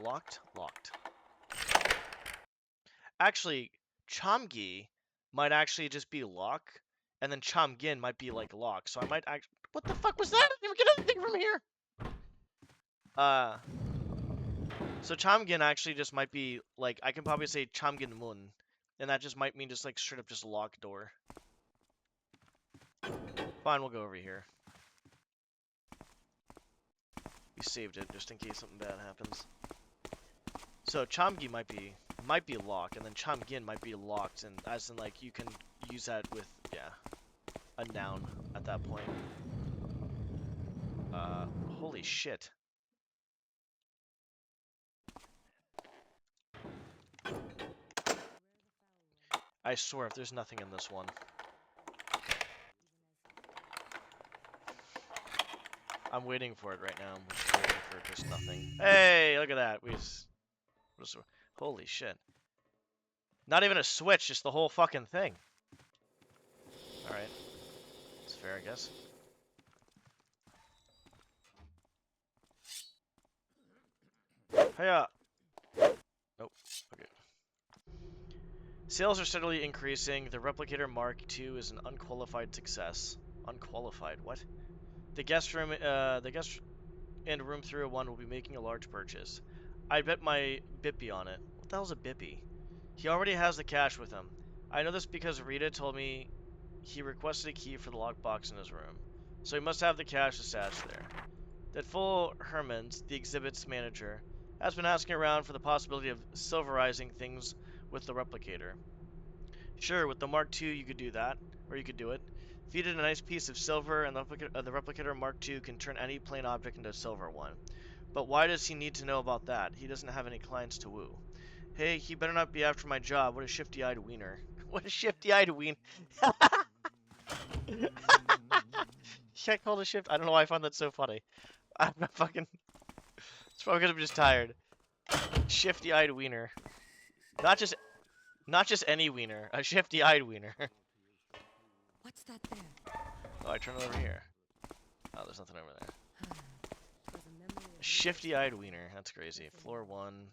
Locked. Locked. Actually, Chomgi might actually just be lock, and then Chomgin might be like lock. So I might act. What the fuck was that? I didn't even get anything from here. So Chomgin actually just might be like I can probably say Chomgin Mun, and that just might mean just like straight up just locked door. Fine, we'll go over here. We saved it just in case something bad happens. So Chomgi might be locked, and then Chomgin might be locked, and as in like you can use that with a noun at that point. Holy shit. I swear if there's nothing in this one. I'm waiting for it right now. I'm just waiting for just nothing. Hey, look at that. Holy shit. Not even a switch, just the whole fucking thing. Alright. It's fair, I guess. Hiya! Nope. Okay. Sales are steadily increasing. The Replicator Mark II is an unqualified success. Unqualified? What? The guest room in room 301 will be making a large purchase. I bet my Bippy on it. What the hell's a Bippy? He already has the cash with him. I know this because Rita told me he requested a key for the lockbox in his room. So he must have the cash stashed there. That fool Hermans, the exhibit's manager, has been asking around for the possibility of silverizing things with the replicator. Sure, with the Mark II you could do that, or you could do it. Feed it a nice piece of silver, and the replicator Mark II can turn any plain object into a silver one. But why does he need to know about that? He doesn't have any clients to woo. Hey, he better not be after my job. What a shifty-eyed wiener. What a shifty-eyed wiener. Can't call it a shift. I don't know why I found that so funny. I'm not fucking. It's probably because I'm just tired. Shifty-eyed wiener. Not just, not just any wiener. A shifty-eyed wiener. What's that there? Oh, I turn it over here. Oh, there's nothing over there. Was a memory of Shifty-eyed wiener. That's crazy. Floor 1.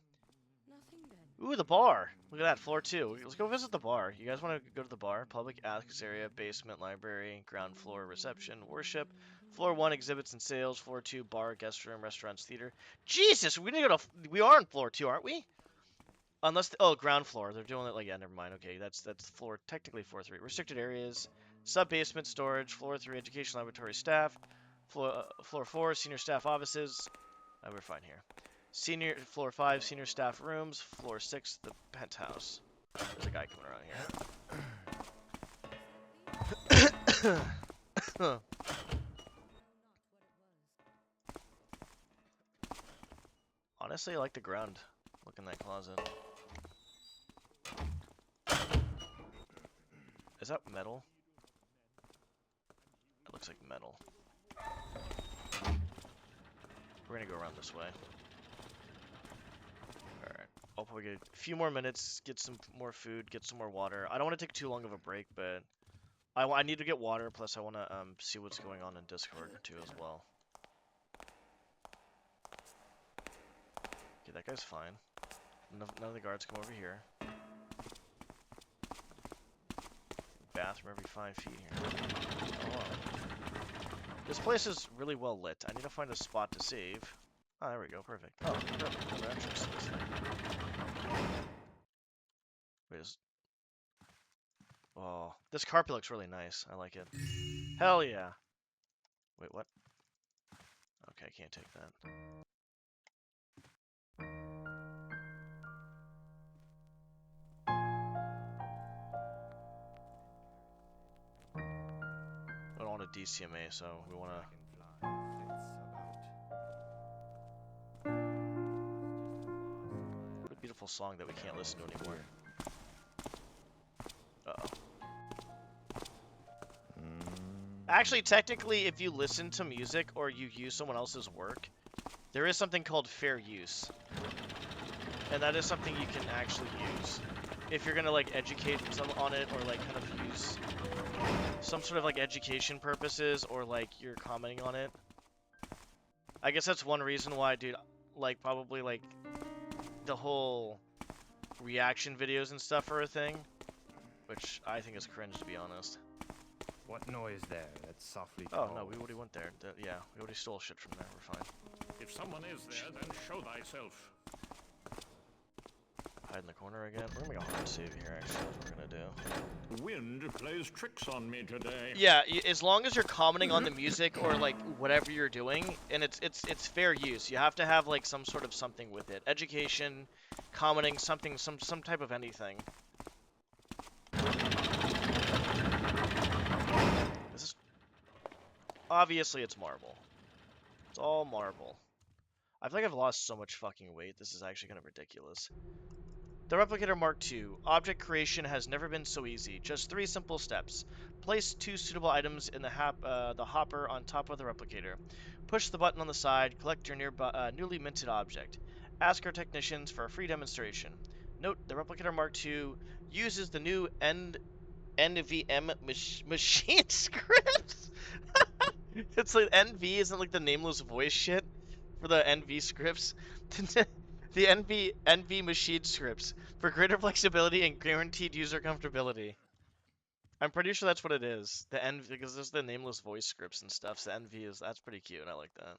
nothing then. Ooh, the bar. Look at that. Floor 2. Let's go visit the bar. You guys want to go to the bar? Public access area, basement, library, ground floor, reception, worship. Floor 1, exhibits and sales. Floor 2, bar, guest room, restaurants, theater. Jesus, we need to go to. We are on floor 2, aren't we? Unless oh, ground floor. They're doing it like yeah. Never mind. Okay, that's floor technically floor 3. Restricted areas, sub basement storage. Floor 3, education laboratory staff. Floor 4, senior staff offices. We're fine here. Floor 5, senior staff rooms. Floor 6, the penthouse. There's a guy coming around here. Honestly, I like the ground. Look in that closet. Is that metal? It looks like metal. We're gonna go around this way. Alright. I'll probably get a few more minutes, get some more food, get some more water. I don't want to take too long of a break, but I need to get water, plus I want to see what's going on in Discord too as well. Okay, that guy's fine. None of the guards come over here. Bathroom every 5 feet here. Oh, wow. This place is really well lit. I need to find a spot to save. Oh, there we go. Perfect. Oh, perfect. Another entrance to this thing. Wait, oh, this carpet looks really nice. I like it. Hell yeah. Wait, what? Okay, I can't take that. I don't want a DCMA, so we want to... What a beautiful song that we can't listen to anymore. Uh-oh. Actually, technically, if you listen to music or you use someone else's work, there is something called fair use. And that is something you can actually use. If you're gonna, like, educate some on it or, like, kind of use some sort of, like, education purposes or, like, you're commenting on it. I guess that's one reason why, dude, like, probably, like, the whole reaction videos and stuff are a thing. Which I think is cringe, to be honest. What noise there? That's softly Oh, called. no, we already went there. Yeah, we already stole shit from there. We're fine. If someone is there, then show thyself. Hide in the corner again. We're gonna make a hard save here, actually. That's what we're gonna do. The wind plays tricks on me today. Yeah, as long as you're commenting on the music or, like, whatever you're doing, and it's fair use. You have to have, like, some sort of something with it. Education, commenting, something, some type of anything. This is... Obviously, it's marble. It's all marble. I feel like I've lost so much fucking weight. This is actually kind of ridiculous. The Replicator Mark II. Object creation has never been so easy. Just 3 simple steps. Place 2 suitable items in the hopper on top of the replicator. Push the button on the side. Collect your newly minted object. Ask our technicians for a free demonstration. Note, the Replicator Mark II uses the new NVM machine scripts. It's like NV isn't like the nameless voice shit for the NV scripts. The NV machine scripts for greater flexibility and guaranteed user comfortability. I'm pretty sure that's what it is. The NV, because there's the nameless voice scripts and stuff. So NV that's pretty cute. I like that.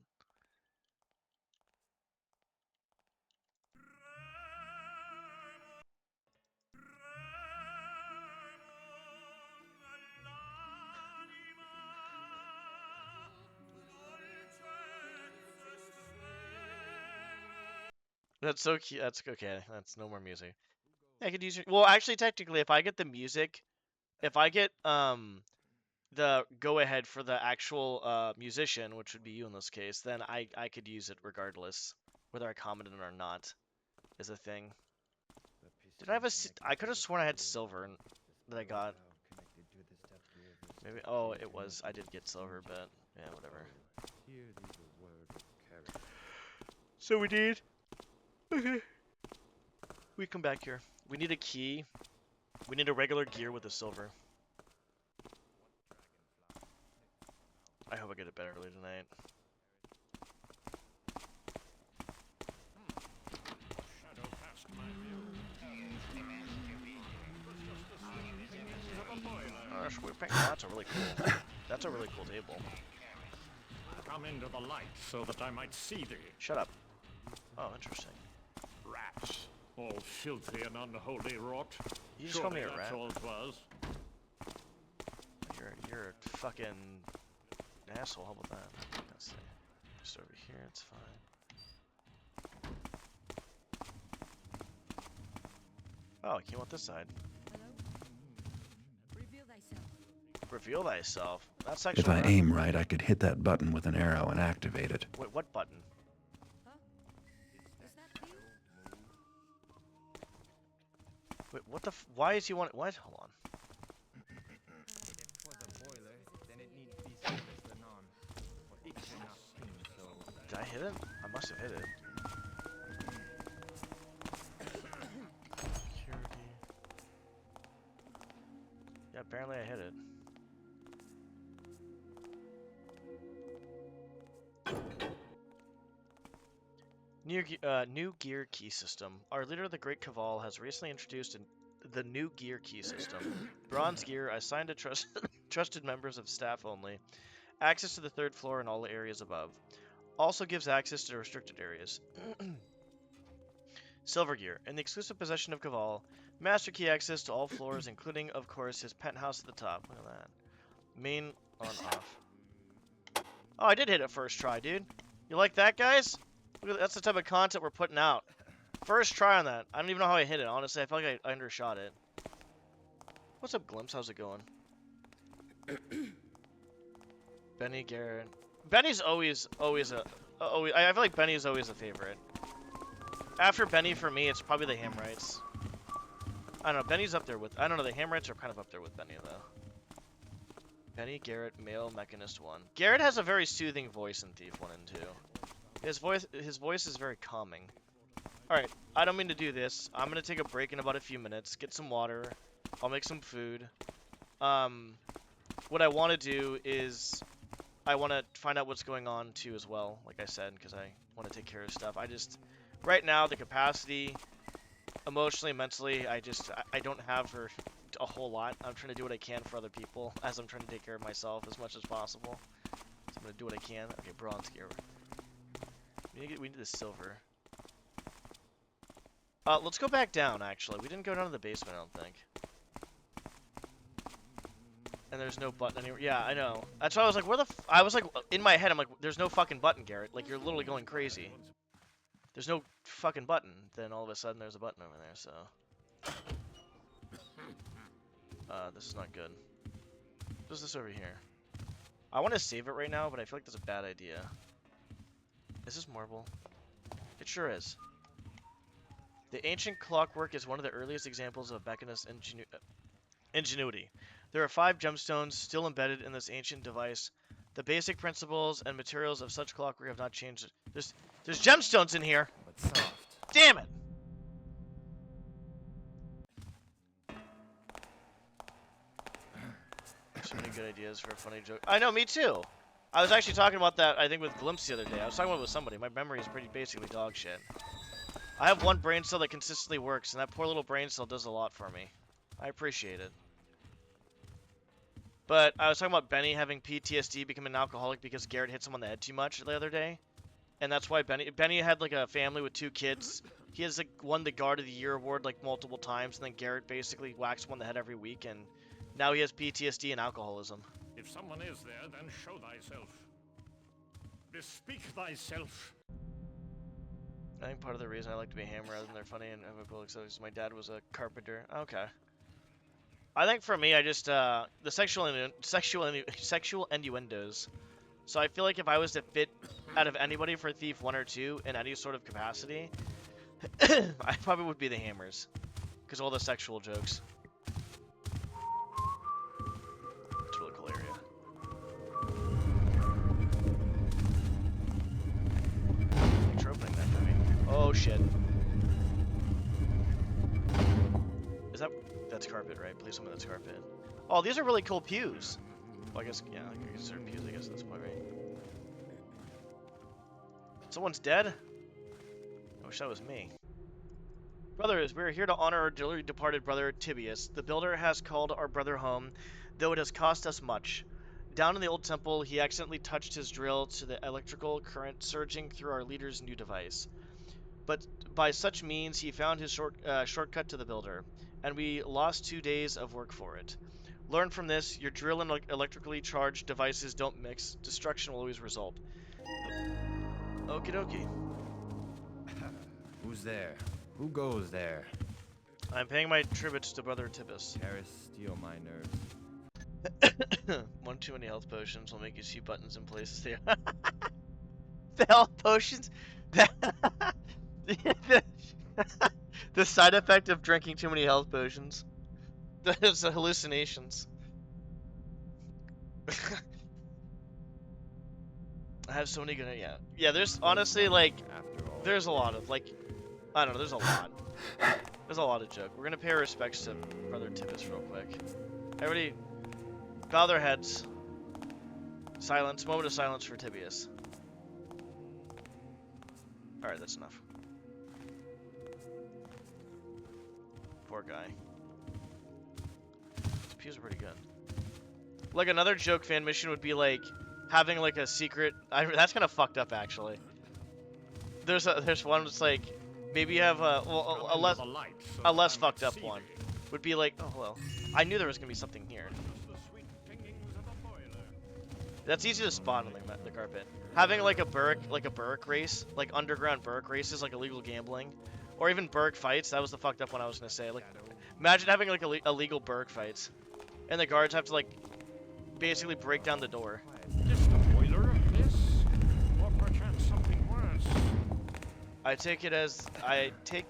That's so cute. That's okay. That's no more music. I could use your. Well, actually, technically, if I get the music, if I get the go ahead for the actual musician, which would be you in this case, then I could use it regardless, whether I commented or not, is a thing. The Did I have a? pistons I connected could to have the sworn I had cable silver valve. that I The got. valve connected to the step gear of the Maybe. step Oh, gear it was. I connected did to get the silver, hinge. but yeah, whatever. Oh, here leaves a word of character. So we need. Okay. We come back here. We need a key. We need a regular gear with a silver. I hope I get it better early tonight. Shadow past my view. Of a boiler. Oh, sweeping. Oh, that's a really cool. That's a really cool table. Come into the light so that I might see thee. Shut up. Oh, interesting. Rats. All filthy and unholy rot. You just called me a Surely rat. that's all 'twas. You're a fucking asshole. How about that? Let's see. Just over here, it's fine. Oh, it came out this side. Hello? Reveal thyself. Reveal thyself. That's If actually. I aim right, I could hit that button with an arrow and activate it. Wait, what button? Huh? Is that you? Wait, what the? Why is he want? What? Hold on. If it was a boiler, then it needs to be serviced anon. Or it cannot spin, so Did I hit it? I must have hit it. Security. Yeah, apparently I hit it. New gear key system. Our leader, the Great Caval, has recently introduced the new gear key system. Bronze gear, assigned to trusted members of staff only. Access to the third floor and all areas above. Also gives access to restricted areas. Silver gear. In the exclusive possession of Caval, master key access to all floors, including, of course, his penthouse at the top. Look at that. Main on off. Oh, I did hit it first try, dude. You like that, guys? Look at that's the type of content we're putting out. First try on that. I don't even know how I hit it. Honestly, I feel like I undershot it. What's up, Glimpse? How's it going? Benny, Garrett. Benny's always a. I feel like Benny's always a favorite. After Benny, for me, it's probably the Hamrites. I don't know. Benny's up there with. I don't know. The Hamrites are kind of up there with Benny, though. Benny, Garrett, male mechanist 1. Garrett has a very soothing voice in Thief 1 and 2. His voice is very calming. Alright, I don't mean to do this. I'm gonna take a break in about a few minutes, get some water. I'll make some food. What I want to do is I want to find out what's going on too as well, like I said, because I want to take care of stuff. Right now, the capacity, emotionally, mentally, I don't have for a whole lot. I'm trying to do what I can for other people as I'm trying to take care of myself as much as possible. So I'm gonna do what I can. Okay, bronze gear. We need the silver. Let's go back down, actually. We didn't go down to the basement, I don't think. And there's no button anywhere. Yeah, I know. That's why I was like, where the I was like, in my head, I'm like, there's no fucking button, Garrett. Like, you're literally going crazy. There's no fucking button. Then all of a sudden, there's a button over there, so. This is not good. What's this over here? I want to save it right now, but I feel like that's a bad idea. Is this marble? It sure is. The ancient clockwork is one of the earliest examples of mechanist ingenuity. There are 5 gemstones still embedded in this ancient device. The basic principles and materials of such clockwork have not changed. There's gemstones in here. but soft. Damn it! So many good ideas for a funny joke. I know, me too. I was actually talking about that, I think, with Glimpse the other day. I was talking about it with somebody. My memory is pretty basically dog shit. I have one brain cell that consistently works, and that poor little brain cell does a lot for me. I appreciate it. But I was talking about Benny having PTSD, becoming an alcoholic because Garrett hit him on the head too much the other day. And that's why Benny had like a family with 2 kids. He has like won the Guard of the Year award like multiple times, and then Garrett basically whacks him on the head every week, and now he has PTSD and alcoholism. If someone is there, then show thyself. Bespeak thyself. I think part of the reason I like to be a hammer rather than they're funny and have a cool accessories. My dad was a carpenter. Okay. I think for me, I just the sexual innuendos. So I feel like if I was to fit out of anybody for Thief 1 or 2 in any sort of capacity, I probably would be the hammers. Because all the sexual jokes. It's a really cool area. Thanks for opening that for me. Oh shit. Is that... That's carpet, right? Please tell me that's carpet. Oh, these are really cool pews. Well, I guess, yeah, I guess they're pews, I guess, at this point, right? Someone's dead? I wish that was me. Brothers, we are here to honor our dearly departed brother Tibius. The builder has called our brother home, though it has cost us much. Down in the old temple, he accidentally touched his drill to the electrical current surging through our leader's new device. But by such means, he found his shortcut to the builder, and we lost 2 days of work for it. Learn from this, your drill and electrically charged devices don't mix. Destruction will always result. Okie dokie. Who's there? Who goes there? I'm paying my tributes to Brother Tibbus. Paris, steal my nerves. One too many health potions will make you see buttons in places there. The health potions? The side effect of drinking too many health potions. Those hallucinations. I have so many good... Yeah. Yeah, there's honestly, like... After all. There's a lot of, like... I don't know, there's a lot. There's a lot of joke. We're gonna pay our respects to Brother Tibbus real quick. Everybody, bow their heads. Silence. Moment of silence for Tibius. Alright, that's enough. Poor guy. His pews are pretty good. Like, another joke fan mission would be, like, having, like, a secret... that's kind of fucked up, actually. There's one that's, like... Maybe you have a less fucked up one. Would be like, oh hello. I knew there was gonna be something here. That's easy to spot on the carpet. Having like a Burrick race, like underground Burrick races, like illegal gambling, or even Burrick fights. That was the fucked up one I was gonna say. Like, imagine having like illegal Burrick fights, and the guards have to like basically break down the door. Just a boiler of this? Or perchance something worse? I take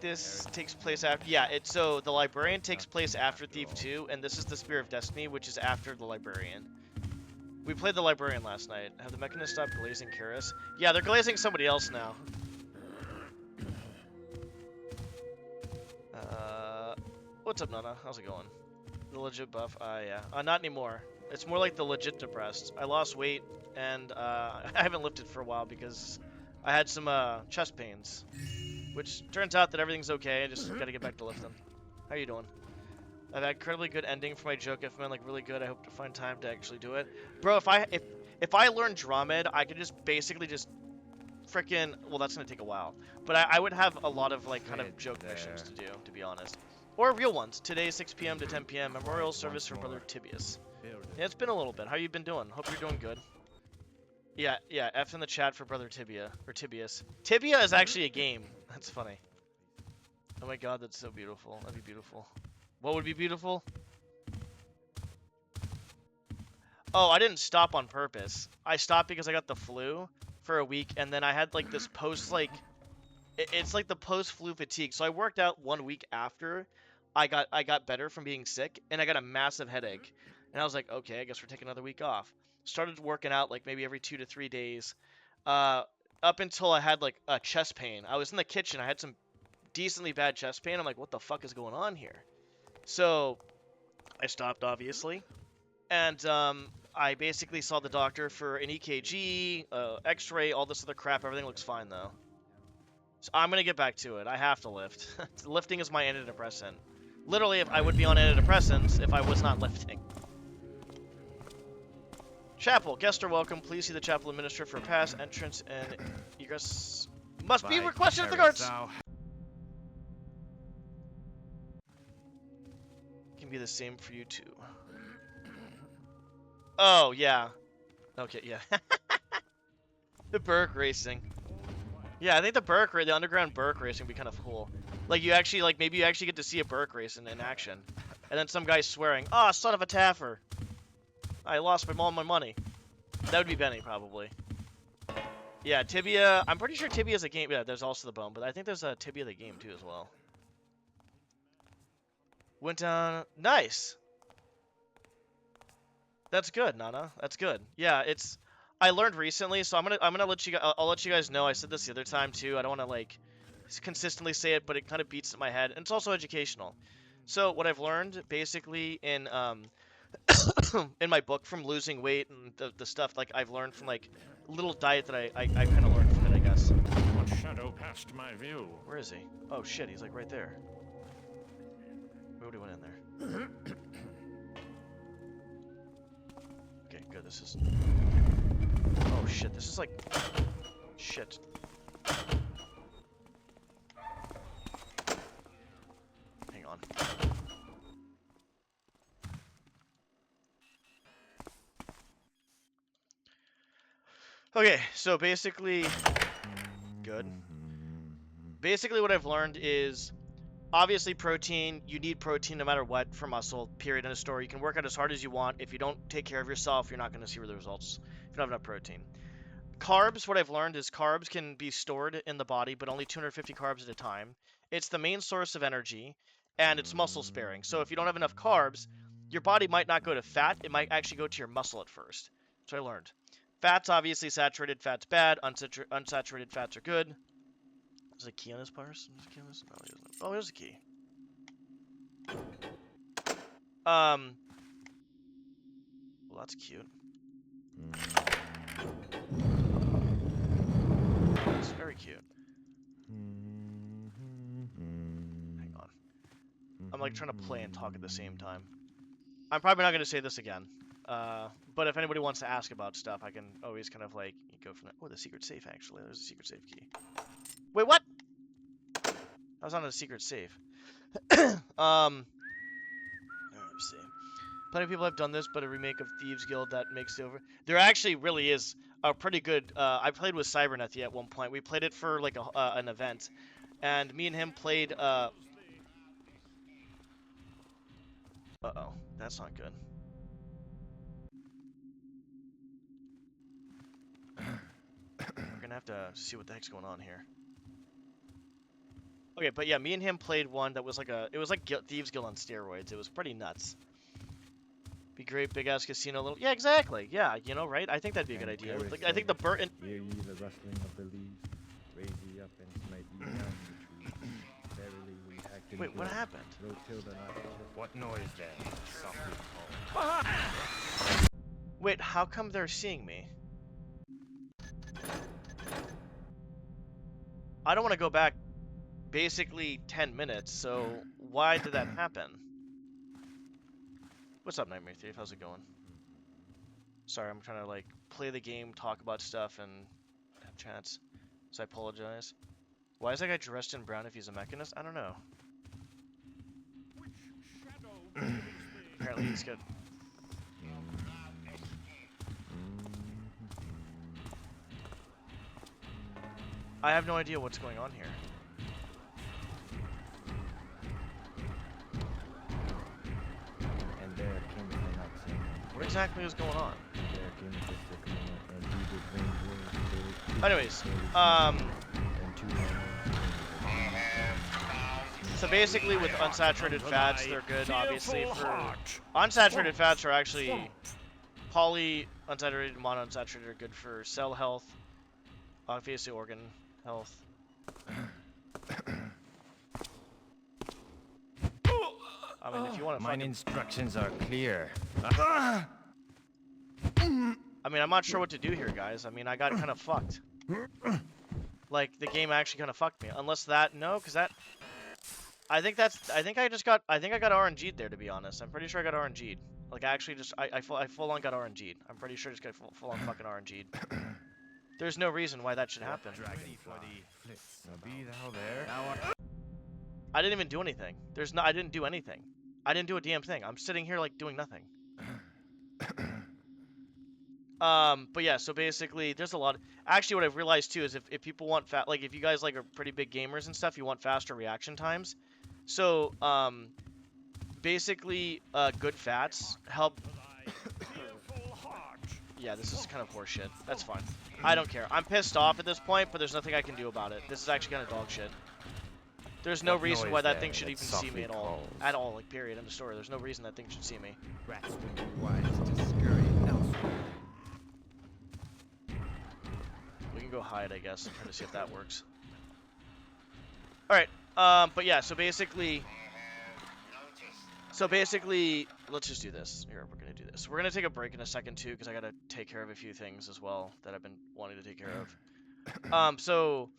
this takes place after, yeah, so the Librarian takes place after Thief 2, and this is the Spear of Destiny, which is after the Librarian. We played the Librarian last night. Have the mechanists stopped glazing Karis? Yeah, they're glazing somebody else now. What's up, Nana? How's it going? The legit buff? Yeah. Not anymore. It's more like the legit depressed. I lost weight, and I haven't lifted for a while because I had some chest pains, which turns out that everything's okay. I just gotta get back to lifting. How you doing? I've had incredibly good ending for my joke. If I'm like really good, I hope to find time to actually do it. Bro, if I learn Dromed, I could just basically just frickin', well, that's gonna take a while. But I would have a lot of like kind of joke missions to do, to be honest. Or real ones. Today, 6 p.m. to 10 p.m. Memorial service for Brother Tibius. Yeah, it's been a little bit. How you been doing? Hope you're doing good. Yeah, F in the chat for Brother Tibia, or Tibius. Tibia is actually a game. That's funny. Oh my god, that's so beautiful. That'd be beautiful. What would be beautiful? Oh, I didn't stop on purpose. I stopped because I got the flu for a week, and then I had like this post, like... It's like the post-flu fatigue. So I worked out 1 week after I got better from being sick, and I got a massive headache. And I was like, okay, I guess we're taking another week off. Started working out like maybe every 2 to 3 days, up until I had like a chest pain. I was in the kitchen. I had some decently bad chest pain. I'm like, what the fuck is going on here? So I stopped, obviously, and I basically saw the doctor for an EKG, X-ray, all this other crap. Everything looks fine though. So I'm gonna get back to it. I have to lift. Lifting is my antidepressant. Literally, if I would be on antidepressants if I was not lifting. Chapel, guests are welcome. Please see the chapel administrator for pass, entrance, and egress must be requested at the guards. Can be the same for you too. Oh yeah. Okay, yeah. The Burke racing. Yeah, I think the underground Burke racing would be kind of cool. Like you actually, like maybe you actually get to see a Burke race in action, and then some guy swearing, "Ah, oh, son of a taffer! I lost all my money." That would be Benny probably. Yeah, Tibia. I'm pretty sure Tibia is a game. Yeah, there's also the bone, but I think there's a Tibia the game too as well. Went down. Nice. That's good, Nana. That's good. Yeah, it's. I learned recently, so I'm gonna let you. I'll let you guys know. I said this the other time too. I don't want to like consistently say it, but it kind of beats in my head, and it's also educational. So what I've learned basically in in my book from losing weight and the stuff like I've learned from like little diet that I kind of learned from it, I guess. What shadow passed my view? Where is he? Oh shit, he's like right there. Nobody went in there. Okay, good. This is. Oh shit, this is like. Shit. Hang on. Okay, so basically. Good. Basically, what I've learned is. Obviously, protein, you need protein no matter what for muscle, period, in a story. You can work out as hard as you want. If you don't take care of yourself, you're not going to see the results if you don't have enough protein. Carbs, what I've learned is carbs can be stored in the body, but only 250 carbs at a time. It's the main source of energy, and it's muscle sparing. So if you don't have enough carbs, your body might not go to fat. It might actually go to your muscle at first. That's what I learned. Fats, obviously, saturated fat's bad. Unsaturated fats are good. Is there a key on this parse? No, he doesn't. Oh, there's a key. Well, that's cute. It's very cute. Hang on. I'm like trying to play and talk at the same time. I'm probably not going to say this again. But if anybody wants to ask about stuff, I can always kind of like go from that. Oh, the secret safe, actually. There's a secret safe key. Wait, what? I was on a secret safe. Let's see. Plenty of people have done this, but a remake of Thieves Guild that makes it over. There actually really is a pretty good. I played with Cybernethy at one point. We played it for like an event, and me and him played. Uh-oh, that's not good. We're gonna have to see what the heck's going on here. Okay, but yeah, me and him played one that was like it was like Thieves Guild on steroids. It was pretty nuts. Be great, big ass casino, little. Yeah, exactly. Yeah, you know, right? I think that'd be a good idea. Like, I think the Burton. Hear ye the rustling of the leaves, raise ye up and smite ye down the trees. Verily we act in Wait, what blood, happened? though till the night. What noise then? Softly call. Wait, how come they're seeing me? I don't want to go back basically 10 minutes, so why did that happen? What's up, Nightmare Thief? How's it going? Sorry, I'm trying to like play the game, talk about stuff, and have chats. So I apologize. Why is that guy dressed in brown if he's a mechanist? I don't know. Which shadow? Apparently he's good. I have no idea what's going on here. And there came the night singing. What exactly is going on? And there came the sycamore, and he did bring glory. Anyways, And two so basically with unsaturated fats, they're good, obviously, for... Unsaturated fats are actually polyunsaturated and monounsaturated are good for cell health, obviously organ health. I mean, if you want to Mine instructions are clear. I mean, I'm not sure what to do here, guys. I mean, I got kind of fucked. Like, the game actually kind of fucked me. Unless that... No, because that... I think I got RNG'd there, to be honest. I'm pretty sure I got RNG'd. Like, I actually just... I full on got RNG'd. I'm pretty sure I just got full on fucking RNG'd. There's no reason why that should happen. Be thou there. I didn't even do anything. I didn't do anything. I didn't do a damn thing. I'm sitting here, like, doing nothing. But yeah, so basically, there's a lot. Actually, what I've realized too is if people want like if you guys like are pretty big gamers and stuff, you want faster reaction times. So basically, good fats help. Yeah, this is kind of horseshit. That's fine. I don't care. I'm pissed off at this point, but there's nothing I can do about it. This is actually kind of dog shit. There's no What reason why noise that there thing should that even see me softly at all. calls? At all, like period. End of story. There's no reason that thing should see me. Rats would be wise to scurry elsewhere. We can go hide, I guess, and try to see if that works. All right. But yeah, so basically, let's just do this. Here, we're gonna do this. We're gonna take a break in a second too, because I gotta take care of a few things as well that I've been wanting to take care of. So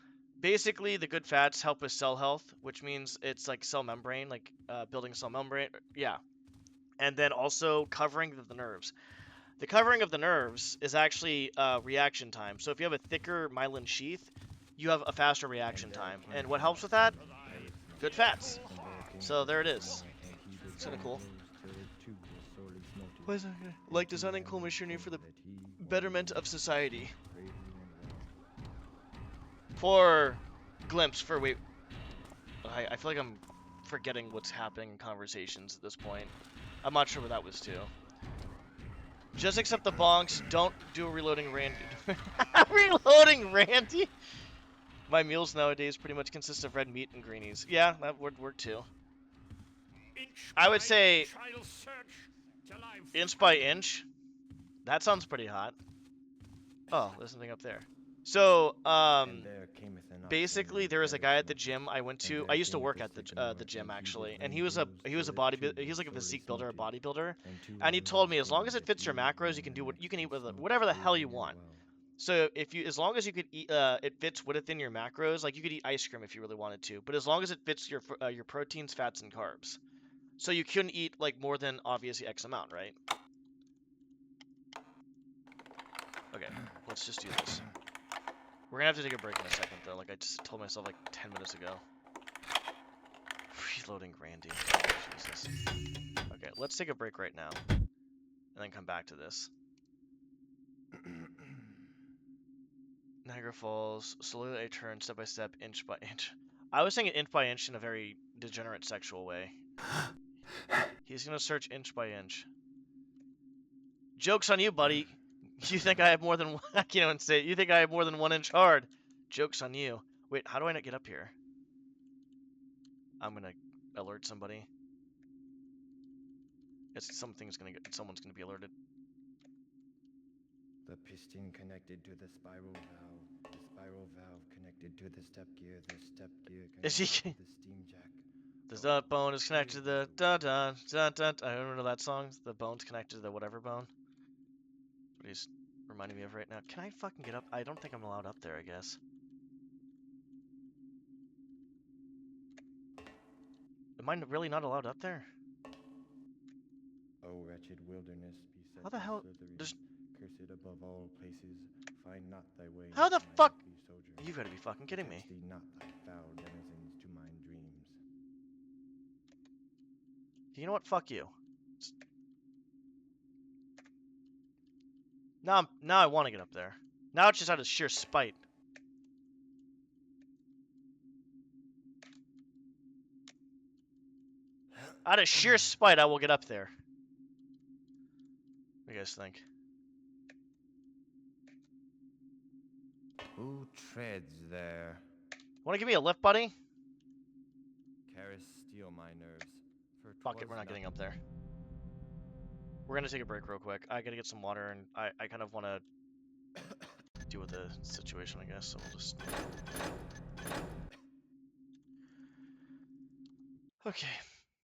basically, the good fats help with cell health, which means it's like cell membrane, like building cell membrane. Yeah, and then also covering the nerves. The covering of the nerves is actually reaction time. So if you have a thicker myelin sheath, you have a faster reaction time. And what helps with that? Good fats. So there it is. It's kind of cool. Like designing cool machinery for the betterment of society. For glimpse, for wait. I feel like I'm forgetting what's happening in conversations at this point. I'm not sure what that was too. Just accept the bonks. Don't do a reloading Randy. Reloading Randy? My meals nowadays pretty much consist of red meat and greenies. Yeah, that would work too. I would say inch by inch. That sounds pretty hot. Oh, there's something up there. So, basically, there was a guy at the gym I went to. I used to work at the gym actually, and he was a he's like a physique builder, a bodybuilder, and he told me as long as it fits your macros, you can do what you can eat with it, whatever the hell you want. So as long as you could eat, it fits within your macros. Like you could eat ice cream if you really wanted to, but as long as it fits your proteins, fats, and carbs. So you couldn't eat like more than obviously X amount, right? Okay, let's just do this. We're gonna have to take a break in a second though, like I just told myself like 10 minutes ago. Reloading Randy. Jesus. Okay, let's take a break right now. And then come back to this. Niagara Falls, slowly I turn step by step, inch by inch. I was saying inch by inch in a very degenerate sexual way. He's gonna search inch by inch. Joke's on you, buddy. You think I have more than one? I can't even say it. You think I have more than 1 inch hard? Joke's on you. Wait, how do I not get up here? I'm gonna alert somebody. Someone's gonna be alerted. The piston connected to the spiral valve connected to the step gear Is he? connected to the steam jack. The nut bone is connected to the dun dun dun dun. I don't remember that song. The bone's connected to the whatever bone. What he's reminding me of right now. Can I fucking get up? I don't think I'm allowed up there, I guess. Am I really not allowed up there? O wretched wilderness, beset How the hell? There's cursed above all places, find not thy way. How the fuck? You gotta be fucking kidding me. Thee not thy foul denizens to mine dreams. You know what? Fuck you. Now I want to get up there. Now it's just out of sheer spite. Out of sheer spite, I will get up there. What do you guys think? Who treads there? Want to give me a lift, buddy? Caress steel my nerves. For Fuck it, we're not getting up there. We're gonna take a break real quick. I gotta get some water, and I kind of want to deal with the situation, I guess. So we'll just. Okay.